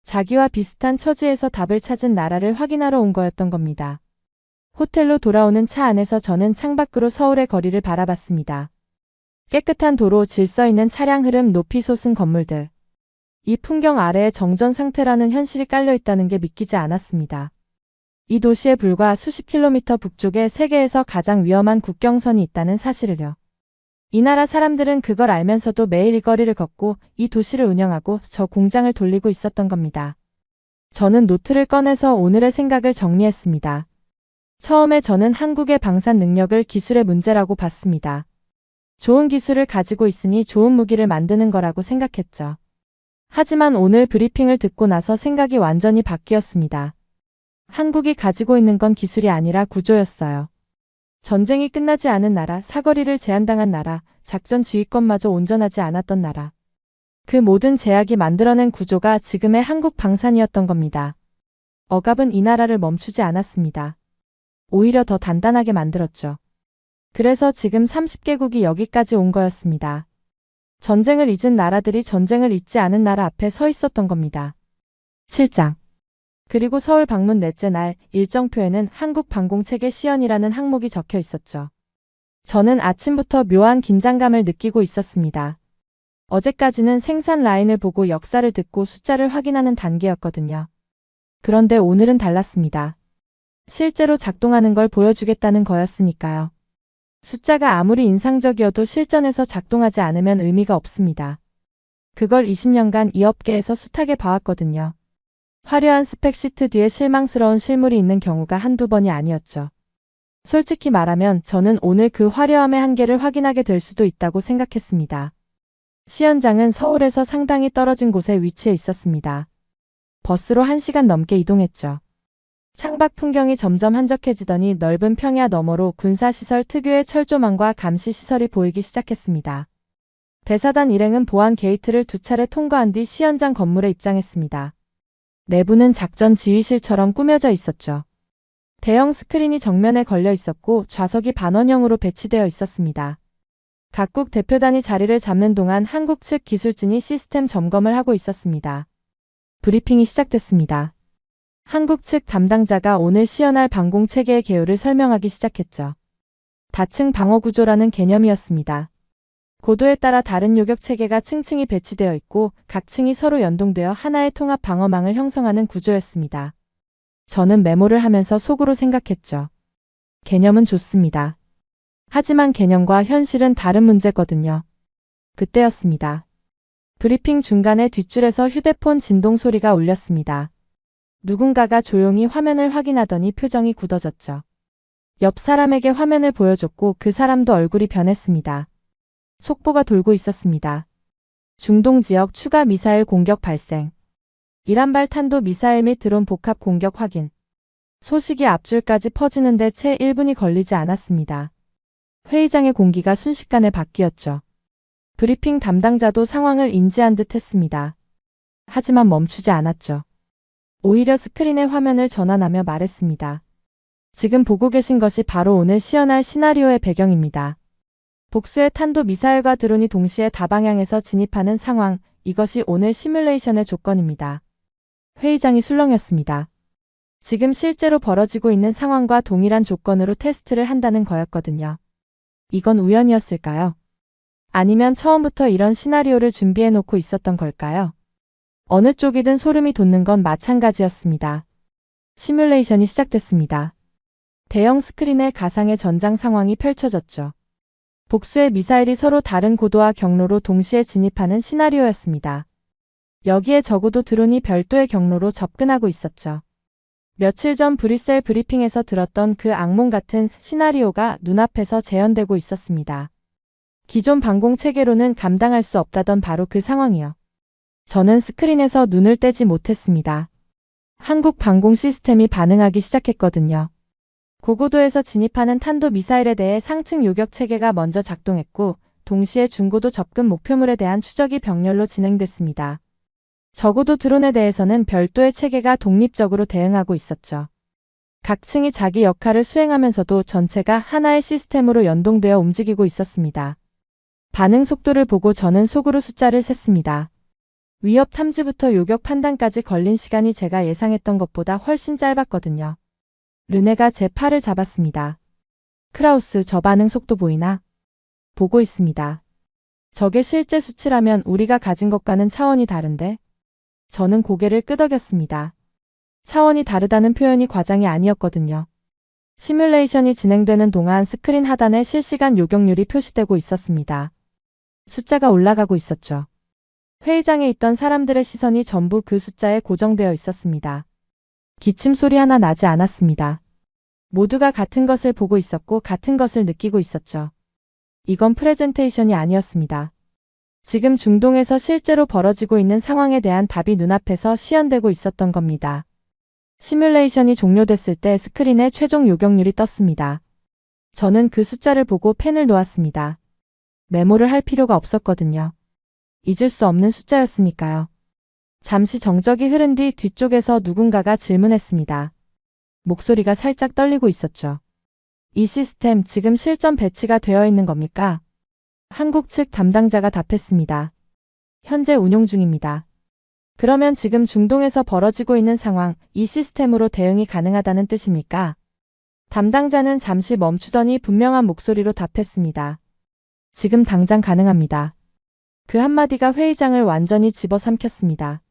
Speaker 3: 자기와 비슷한 처지에서 답을 찾은 나라를 확인하러 온 거였던 겁니다. 호텔로 돌아오는 차 안에서 저는 창밖으로 서울의 거리를 바라봤습니다. 깨끗한 도로, 질서 있는 차량 흐름, 높이 솟은 건물들. 이 풍경 아래에 정전 상태라는 현실이 깔려 있다는 게 믿기지 않았습니다. 이 도시의 불과 수십 킬로미터 북쪽에 세계에서 가장 위험한 국경선이 있다는 사실을요. 이 나라 사람들은 그걸 알면서도 매일 이 거리를 걷고 이 도시를 운영하고 저 공장을 돌리고 있었던 겁니다. 저는 노트를 꺼내서 오늘의 생각을 정리했습니다. 처음에 저는 한국의 방산 능력을 기술의 문제라고 봤습니다. 좋은 기술을 가지고 있으니 좋은 무기를 만드는 거라고 생각했죠. 하지만 오늘 브리핑을 듣고 나서 생각이 완전히 바뀌었습니다. 한국이 가지고 있는 건 기술이 아니라 구조였어요. 전쟁이 끝나지 않은 나라, 사거리를 제한당한 나라, 작전 지휘권마저 온전하지 않았던 나라. 그 모든 제약이 만들어낸 구조가 지금의 한국 방산이었던 겁니다. 억압은 이 나라를 멈추지 않았습니다. 오히려 더 단단하게 만들었죠. 그래서 지금 30개국이 여기까지 온 거였습니다. 전쟁을 잊은 나라들이 전쟁을 잊지 않은 나라 앞에 서 있었던 겁니다. 7장. 그리고 서울 방문 넷째 날 일정표에는 한국 방공체계 시연이라는 항목이 적혀 있었죠. 저는 아침부터 묘한 긴장감을 느끼고 있었습니다. 어제까지는 생산 라인을 보고 역사를 듣고 숫자를 확인하는 단계였거든요. 그런데 오늘은 달랐습니다. 실제로 작동하는 걸 보여주겠다는 거였으니까요. 숫자가 아무리 인상적이어도 실전에서 작동하지 않으면 의미가 없습니다. 그걸 20년간 이 업계에서 숱하게 봐왔거든요. 화려한 스펙시트 뒤에 실망스러운 실물이 있는 경우가 한두 번이 아니었죠. 솔직히 말하면 저는 오늘 그 화려함의 한계를 확인하게 될 수도 있다고 생각했습니다. 시연장은 서울에서 상당히 떨어진 곳에 위치해 있었습니다. 버스로 1시간 넘게 이동했죠. 창밖 풍경이 점점 한적해지더니 넓은 평야 너머로 군사시설 특유의 철조망과 감시시설이 보이기 시작했습니다. 대사단 일행은 보안 게이트를 2차례 통과한 뒤 시연장 건물에 입장했습니다. 내부는 작전 지휘실처럼 꾸며져 있었죠. 대형 스크린이 정면에 걸려 있었고 좌석이 반원형으로 배치되어 있었습니다. 각국 대표단이 자리를 잡는 동안 한국 측 기술진이 시스템 점검을 하고 있었습니다. 브리핑이 시작됐습니다. 한국 측 담당자가 오늘 시연할 방공체계의 개요를 설명하기 시작했죠. 다층 방어구조라는 개념이었습니다. 고도에 따라 다른 요격체계가 층층이 배치되어 있고 각 층이 서로 연동되어 하나의 통합 방어망을 형성하는 구조였습니다. 저는 메모를 하면서 속으로 생각했죠. 개념은 좋습니다. 하지만 개념과 현실은 다른 문제거든요. 그때였습니다. 브리핑 중간에 뒷줄에서 휴대폰 진동 소리가 울렸습니다. 누군가가 조용히 화면을 확인하더니 표정이 굳어졌죠. 옆 사람에게 화면을 보여줬고 그 사람도 얼굴이 변했습니다. 속보가 돌고 있었습니다. 중동 지역 추가 미사일 공격 발생. 이란발 탄도 미사일 및 드론 복합 공격 확인. 소식이 앞줄까지 퍼지는데 채 1분이 걸리지 않았습니다. 회의장의 공기가 순식간에 바뀌었죠. 브리핑 담당자도 상황을 인지한 듯 했습니다. 하지만 멈추지 않았죠. 오히려 스크린에 화면을 전환하며 말했습니다. 지금 보고 계신 것이 바로 오늘 시연할 시나리오의 배경입니다. 복수의 탄도 미사일과 드론이 동시에 다방향에서 진입하는 상황, 이것이 오늘 시뮬레이션의 조건입니다. 회의장이 술렁였습니다. 지금 실제로 벌어지고 있는 상황과 동일한 조건으로 테스트를 한다는 거였거든요. 이건 우연이었을까요? 아니면 처음부터 이런 시나리오를 준비해 놓고 있었던 걸까요? 어느 쪽이든 소름이 돋는 건 마찬가지였습니다. 시뮬레이션이 시작됐습니다. 대형 스크린에 가상의 전장 상황이 펼쳐졌죠. 복수의 미사일이 서로 다른 고도와 경로로 동시에 진입하는 시나리오였습니다. 여기에 적어도 드론이 별도의 경로로 접근하고 있었죠. 며칠 전 브뤼셀 브리핑에서 들었던 그 악몽 같은 시나리오가 눈앞에서 재현되고 있었습니다. 기존 방공 체계로는 감당할 수 없다던 바로 그 상황이요. 저는 스크린에서 눈을 떼지 못했습니다. 한국 방공 시스템이 반응하기 시작했거든요. 고고도에서 진입하는 탄도 미사일에 대해 상층 요격 체계가 먼저 작동했고, 동시에 중고도 접근 목표물에 대한 추적이 병렬로 진행됐습니다. 저고도 드론에 대해서는 별도의 체계가 독립적으로 대응하고 있었죠. 각 층이 자기 역할을 수행하면서도 전체가 하나의 시스템으로 연동되어 움직이고 있었습니다. 반응 속도를 보고 저는 속으로 숫자를 셌습니다. 위협 탐지부터 요격 판단까지 걸린 시간이 제가 예상했던 것보다 훨씬 짧았거든요. 르네가 제 팔을 잡았습니다. 크라우스, 저 반응 속도 보이나? 보고 있습니다. 저게 실제 수치라면 우리가 가진 것과는 차원이 다른데? 저는 고개를 끄덕였습니다. 차원이 다르다는 표현이 과장이 아니었거든요. 시뮬레이션이 진행되는 동안 스크린 하단에 실시간 요격률이 표시되고 있었습니다. 숫자가 올라가고 있었죠. 회의장에 있던 사람들의 시선이 전부 그 숫자에 고정되어 있었습니다. 기침 소리 하나 나지 않았습니다. 모두가 같은 것을 보고 있었고 같은 것을 느끼고 있었죠. 이건 프레젠테이션이 아니었습니다. 지금 중동에서 실제로 벌어지고 있는 상황에 대한 답이 눈앞에서 시연되고 있었던 겁니다. 시뮬레이션이 종료됐을 때 스크린에 최종 요격률이 떴습니다. 저는 그 숫자를 보고 펜을 놓았습니다. 메모를 할 필요가 없었거든요. 잊을 수 없는 숫자였으니까요. 잠시 정적이 흐른 뒤 뒤쪽에서 누군가가 질문했습니다. 목소리가 살짝 떨리고 있었죠. 이 시스템 지금 실전 배치가 되어 있는 겁니까? 한국 측 담당자가 답했습니다. 현재 운용 중입니다. 그러면 지금 중동에서 벌어지고 있는 상황, 이 시스템으로 대응이 가능하다는 뜻입니까? 담당자는 잠시 멈추더니 분명한 목소리로 답했습니다. 지금 당장 가능합니다. 그 한마디가 회의장을 완전히 집어삼켰습니다.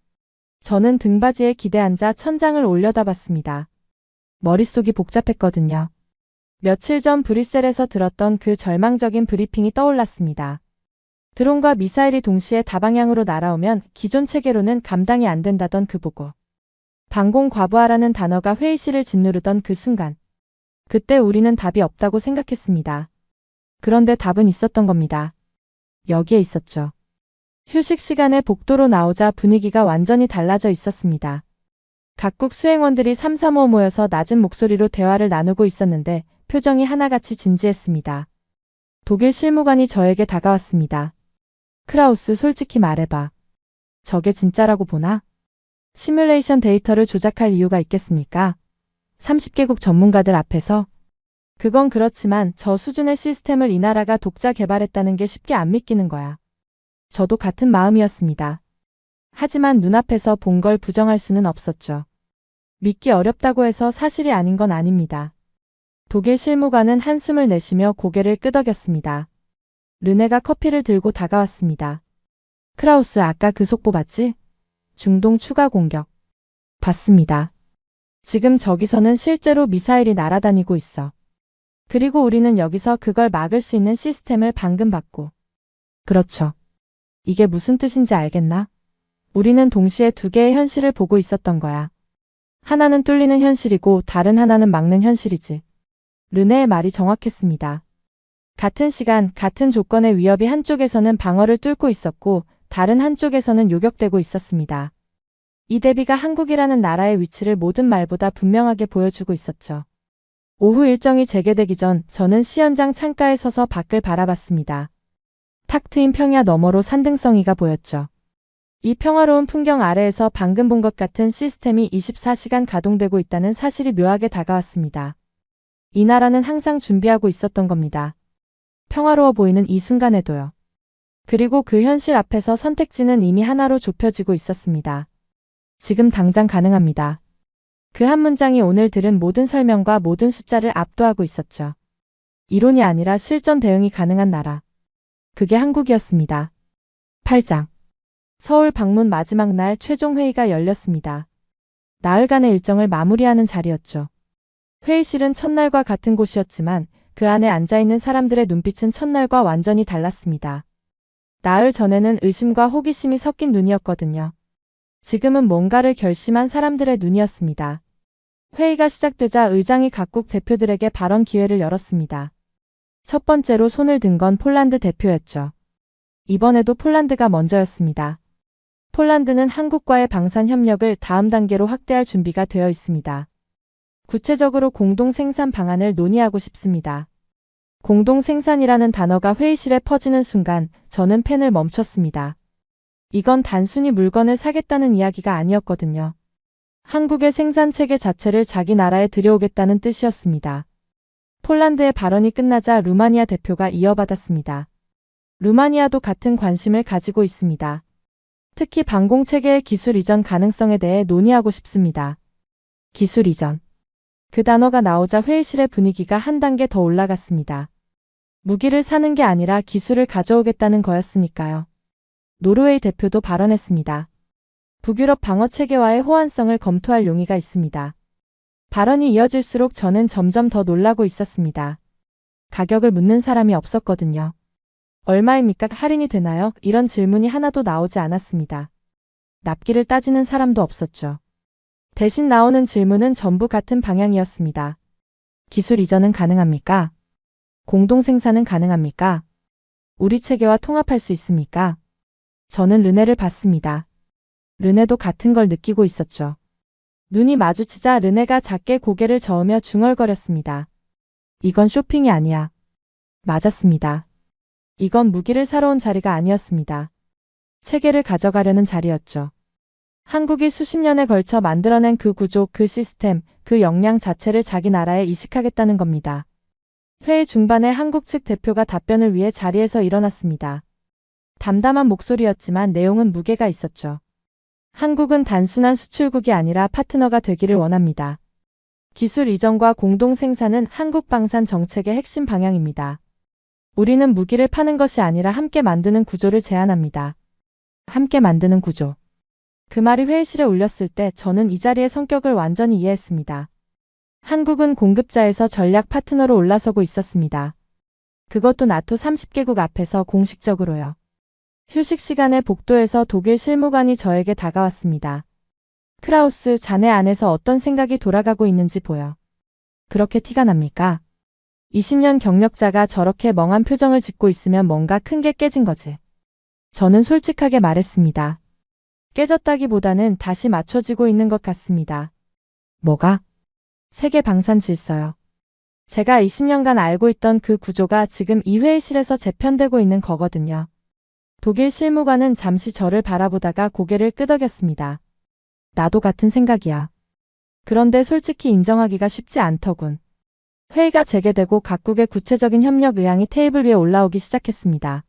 Speaker 3: 저는 등받이에 기대앉아 천장을 올려다봤습니다. 머릿속이 복잡했거든요. 며칠 전 브뤼셀에서 들었던 그 절망적인 브리핑이 떠올랐습니다. 드론과 미사일이 동시에 다방향으로 날아오면 기존 체계로는 감당이 안 된다던 그 보고. 방공 과부하라는 단어가 회의실을 짓누르던 그 순간. 그때 우리는 답이 없다고 생각했습니다. 그런데 답은 있었던 겁니다. 여기에 있었죠. 휴식 시간에 복도로 나오자 분위기가 완전히 달라져 있었습니다. 각국 수행원들이 삼삼오오 모여서 낮은 목소리로 대화를 나누고 있었는데 표정이 하나같이 진지했습니다. 독일 실무관이 저에게 다가왔습니다. 크라우스, 솔직히 말해봐. 저게 진짜라고 보나? 시뮬레이션 데이터를 조작할 이유가 있겠습니까? 30개국 전문가들 앞에서? 그건 그렇지만 저 수준의 시스템을 이 나라가 독자 개발했다는 게 쉽게 안 믿기는 거야. 저도 같은 마음이었습니다. 하지만 눈앞에서 본 걸 부정할 수는 없었죠. 믿기 어렵다고 해서 사실이 아닌 건 아닙니다. 독일 실무관은 한숨을 내쉬며 고개를 끄덕였습니다. 르네가 커피를 들고 다가왔습니다. 크라우스, 아까 그 속보 봤지? 중동 추가 공격. 봤습니다. 지금 저기서는 실제로 미사일이 날아다니고 있어. 그리고 우리는 여기서 그걸 막을 수 있는 시스템을 방금 봤고. 그렇죠. 이게 무슨 뜻인지 알겠나? 우리는 동시에 두 개의 현실을 보고 있었던 거야. 하나는 뚫리는 현실이고 다른 하나는 막는 현실이지. 르네의 말이 정확했습니다. 같은 시간, 같은 조건의 위협이 한쪽에서는 방어를 뚫고 있었고 다른 한쪽에서는 요격되고 있었습니다. 이 대비가 한국이라는 나라의 위치를 모든 말보다 분명하게 보여주고 있었죠. 오후 일정이 재개되기 전 저는 시연장 창가에 서서 밖을 바라봤습니다. 탁 트인 평야 너머로 산등성이가 보였죠. 이 평화로운 풍경 아래에서 방금 본 것 같은 시스템이 24시간 가동되고 있다는 사실이 묘하게 다가왔습니다. 이 나라는 항상 준비하고 있었던 겁니다. 평화로워 보이는 이 순간에도요. 그리고 그 현실 앞에서 선택지는 이미 하나로 좁혀지고 있었습니다. 지금 당장 가능합니다. 그 한 문장이 오늘 들은 모든 설명과 모든 숫자를 압도하고 있었죠. 이론이 아니라 실전 대응이 가능한 나라. 그게 한국이었습니다. 8장. 서울 방문 마지막 날 최종 회의가 열렸습니다. 나흘간의 일정을 마무리하는 자리였죠. 회의실은 첫날과 같은 곳이었지만 그 안에 앉아있는 사람들의 눈빛은 첫날과 완전히 달랐습니다. 나흘 전에는 의심과 호기심이 섞인 눈이었거든요. 지금은 뭔가를 결심한 사람들의 눈이었습니다. 회의가 시작되자 의장이 각국 대표들에게 발언 기회를 열었습니다. 첫 번째로 손을 든 건 폴란드 대표였죠. 이번에도 폴란드가 먼저였습니다. 폴란드는 한국과의 방산 협력을 다음 단계로 확대할 준비가 되어 있습니다. 구체적으로 공동 생산 방안을 논의하고 싶습니다. 공동 생산이라는 단어가 회의실에 퍼지는 순간 저는 펜을 멈췄습니다. 이건 단순히 물건을 사겠다는 이야기가 아니었거든요. 한국의 생산 체계 자체를 자기 나라에 들여오겠다는 뜻이었습니다. 폴란드의 발언이 끝나자 루마니아 대표가 이어받았습니다. 루마니아도 같은 관심을 가지고 있습니다. 특히 방공체계의 기술 이전 가능성에 대해 논의하고 싶습니다. 기술 이전. 그 단어가 나오자 회의실의 분위기가 한 단계 더 올라갔습니다. 무기를 사는 게 아니라 기술을 가져오겠다는 거였으니까요. 노르웨이 대표도 발언했습니다. 북유럽 방어체계와의 호환성을 검토할 용의가 있습니다. 발언이 이어질수록 저는 점점 더 놀라고 있었습니다. 가격을 묻는 사람이 없었거든요. 얼마입니까? 할인이 되나요? 이런 질문이 하나도 나오지 않았습니다. 납기를 따지는 사람도 없었죠. 대신 나오는 질문은 전부 같은 방향이었습니다. 기술 이전은 가능합니까? 공동 생산은 가능합니까? 우리 체계와 통합할 수 있습니까? 저는 르네를 봤습니다. 르네도 같은 걸 느끼고 있었죠. 눈이 마주치자 르네가 작게 고개를 저으며 중얼거렸습니다. 이건 쇼핑이 아니야. 맞았습니다. 이건 무기를 사러 온 자리가 아니었습니다. 체계를 가져가려는 자리였죠. 한국이 수십 년에 걸쳐 만들어낸 그 구조, 그 시스템, 그 역량 자체를 자기 나라에 이식하겠다는 겁니다. 회의 중반에 한국 측 대표가 답변을 위해 자리에서 일어났습니다. 담담한 목소리였지만 내용은 무게가 있었죠. 한국은 단순한 수출국이 아니라 파트너가 되기를 원합니다. 기술 이전과 공동 생산은 한국 방산 정책의 핵심 방향입니다. 우리는 무기를 파는 것이 아니라 함께 만드는 구조를 제안합니다. 함께 만드는 구조. 그 말이 회의실에 울렸을 때 저는 이 자리의 성격을 완전히 이해했습니다. 한국은 공급자에서 전략 파트너로 올라서고 있었습니다. 그것도 나토 30개국 앞에서 공식적으로요. 휴식 시간에 복도에서 독일 실무관이 저에게 다가왔습니다. 크라우스, 자네 안에서 어떤 생각이 돌아가고 있는지 보여. 그렇게 티가 납니까? 20년 경력자가 저렇게 멍한 표정을 짓고 있으면 뭔가 큰 게 깨진 거지. 저는 솔직하게 말했습니다. 깨졌다기보다는 다시 맞춰지고 있는 것 같습니다. 뭐가? 세계 방산 질서요. 제가 20년간 알고 있던 그 구조가 지금 이 회의실에서 재편되고 있는 거거든요. 독일 실무관은 잠시 저를 바라보다가 고개를 끄덕였습니다. 나도 같은 생각이야. 그런데 솔직히 인정하기가 쉽지 않더군. 회의가 재개되고 각국의 구체적인 협력 의향이 테이블 위에 올라오기 시작했습니다.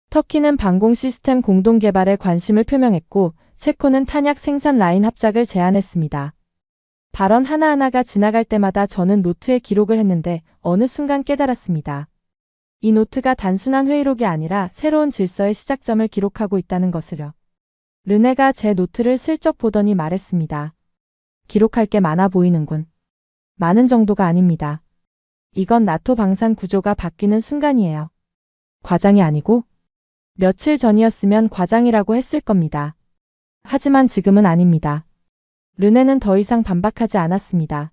Speaker 3: 터키는 방공 시스템 공동 개발에 관심을 표명했고 체코는 탄약 생산 라인 합작을 제안했습니다. 발언 하나하나가 지나갈 때마다 저는 노트에 기록을 했는데 어느 순간 깨달았습니다. 이 노트가 단순한 회의록이 아니라 새로운 질서의 시작점을 기록하고 있다는 것을요. 르네가 제 노트를 슬쩍 보더니 말했습니다. 기록할 게 많아 보이는군. 많은 정도가 아닙니다. 이건 나토 방산 구조가 바뀌는 순간이에요. 과장이 아니고? 며칠 전이었으면 과장이라고 했을 겁니다. 하지만 지금은 아닙니다. 르네는 더 이상 반박하지 않았습니다.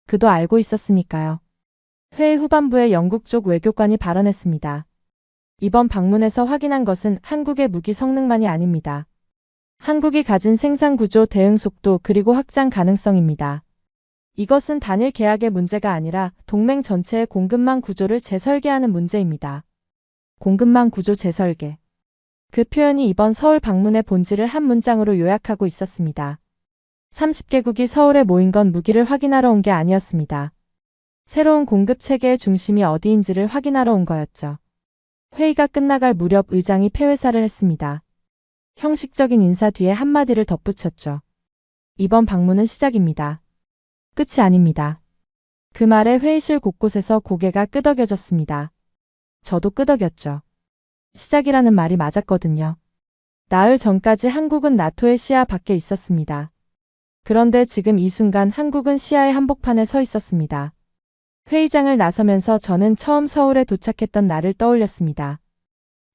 Speaker 3: 그도 알고 있었으니까요. 회의 후반부에 영국 쪽 외교관이 발언했습니다. 이번 방문에서 확인한 것은 한국의 무기 성능만이 아닙니다. 한국이 가진 생산 구조, 대응 속도, 그리고 확장 가능성입니다. 이것은 단일 계약의 문제가 아니라 동맹 전체의 공급망 구조를 재설계하는 문제입니다. 공급망 구조 재설계. 그 표현이 이번 서울 방문의 본질을 한 문장으로 요약하고 있었습니다. 30개국이 서울에 모인 건 무기를 확인하러 온 게 아니었습니다. 새로운 공급 체계의 중심이 어디인지를 확인하러 온 거였죠. 회의가 끝나갈 무렵 의장이 폐회사를 했습니다. 형식적인 인사 뒤에 한마디를 덧붙였죠. 이번 방문은 시작입니다. 끝이 아닙니다. 그 말에 회의실 곳곳에서 고개가 끄덕여졌습니다. 저도 끄덕였죠. 시작이라는 말이 맞았거든요. 나흘 전까지 한국은 나토의 시야 밖에 있었습니다. 그런데 지금 이 순간 한국은 시야의 한복판에 서 있었습니다. 회의장을 나서면서 저는 처음 서울에 도착했던 날을 떠올렸습니다.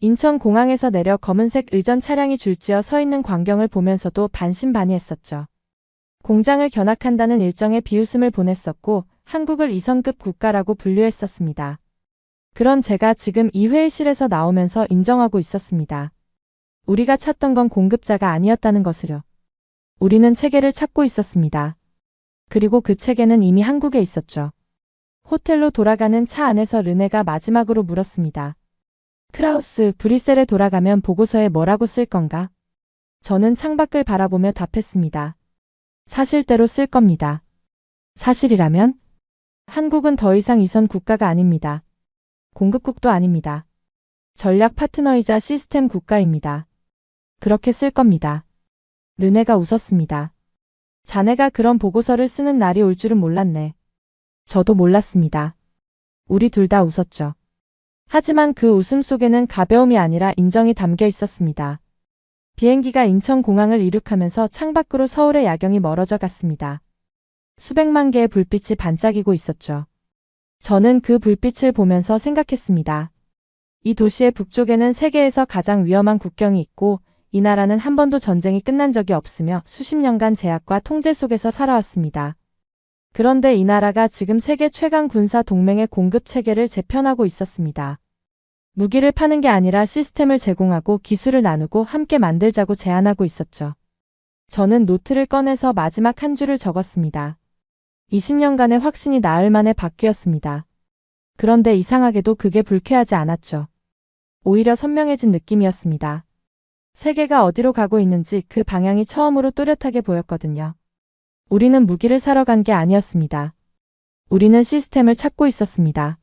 Speaker 3: 인천공항에서 내려 검은색 의전 차량이 줄지어 서 있는 광경을 보면서도 반신반의했었죠. 공장을 견학한다는 일정에 비웃음을 보냈었고 한국을 2성급 국가라고 분류했었습니다. 그런 제가 지금 이 회의실에서 나오면서 인정하고 있었습니다. 우리가 찾던 건 공급자가 아니었다는 것을요. 우리는 체계를 찾고 있었습니다. 그리고 그 체계는 이미 한국에 있었죠. 호텔로 돌아가는 차 안에서 르네가 마지막으로 물었습니다. 크라우스, 브뤼셀에 돌아가면 보고서에 뭐라고 쓸 건가? 저는 창밖을 바라보며 답했습니다. 사실대로 쓸 겁니다. 사실이라면? 한국은 더 이상 2선 국가가 아닙니다. 공급국도 아닙니다. 전략 파트너이자 시스템 국가입니다. 그렇게 쓸 겁니다. 르네가 웃었습니다. 자네가 그런 보고서를 쓰는 날이 올 줄은 몰랐네. 저도 몰랐습니다. 우리 둘 다 웃었죠. 하지만 그 웃음 속에는 가벼움이 아니라 인정이 담겨 있었습니다. 비행기가 인천공항을 이륙하면서 창밖으로 서울의 야경이 멀어져 갔습니다. 수백만 개의 불빛이 반짝이고 있었죠. 저는 그 불빛을 보면서 생각했습니다. 이 도시의 북쪽에는 세계에서 가장 위험한 국경이 있고 이 나라는 한 번도 전쟁이 끝난 적이 없으며 수십 년간 제약과 통제 속에서 살아왔습니다. 그런데 이 나라가 지금 세계 최강 군사 동맹의 공급 체계를 재편하고 있었습니다. 무기를 파는 게 아니라 시스템을 제공하고 기술을 나누고 함께 만들자고 제안하고 있었죠. 저는 노트를 꺼내서 마지막 한 줄을 적었습니다. 20년간의 확신이 나흘 만에 바뀌었습니다. 그런데 이상하게도 그게 불쾌하지 않았죠. 오히려 선명해진 느낌이었습니다. 세계가 어디로 가고 있는지 그 방향이 처음으로 또렷하게 보였거든요. 우리는 무기를 사러 간 게 아니었습니다. 우리는 시스템을 찾고 있었습니다.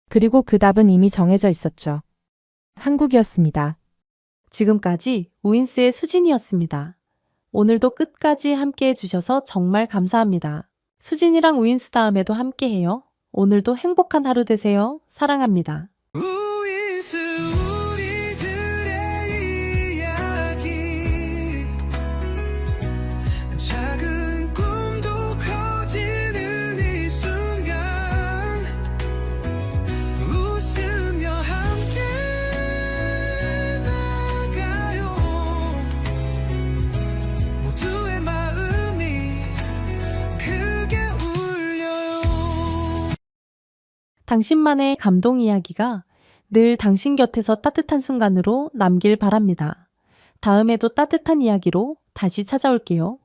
Speaker 3: 그리고 그 답은 이미 정해져 있었죠. 한국이었습니다.
Speaker 2: 지금까지 우인스의 수진이었습니다. 오늘도 끝까지 함께 해주셔서 정말 감사합니다. 수진이랑 우인스 다음에도 함께해요. 오늘도 행복한 하루 되세요. 사랑합니다.
Speaker 4: 우인스 우리들의 이야기 작은 꿈도 커지는 이 순간 웃으며 함께 나가요 모두의 마음이 크게 울려요.
Speaker 2: 당신만의 감동 이야기가 늘 당신 곁에서 따뜻한 순간으로 남길 바랍니다. 다음에도 따뜻한 이야기로 다시 찾아올게요.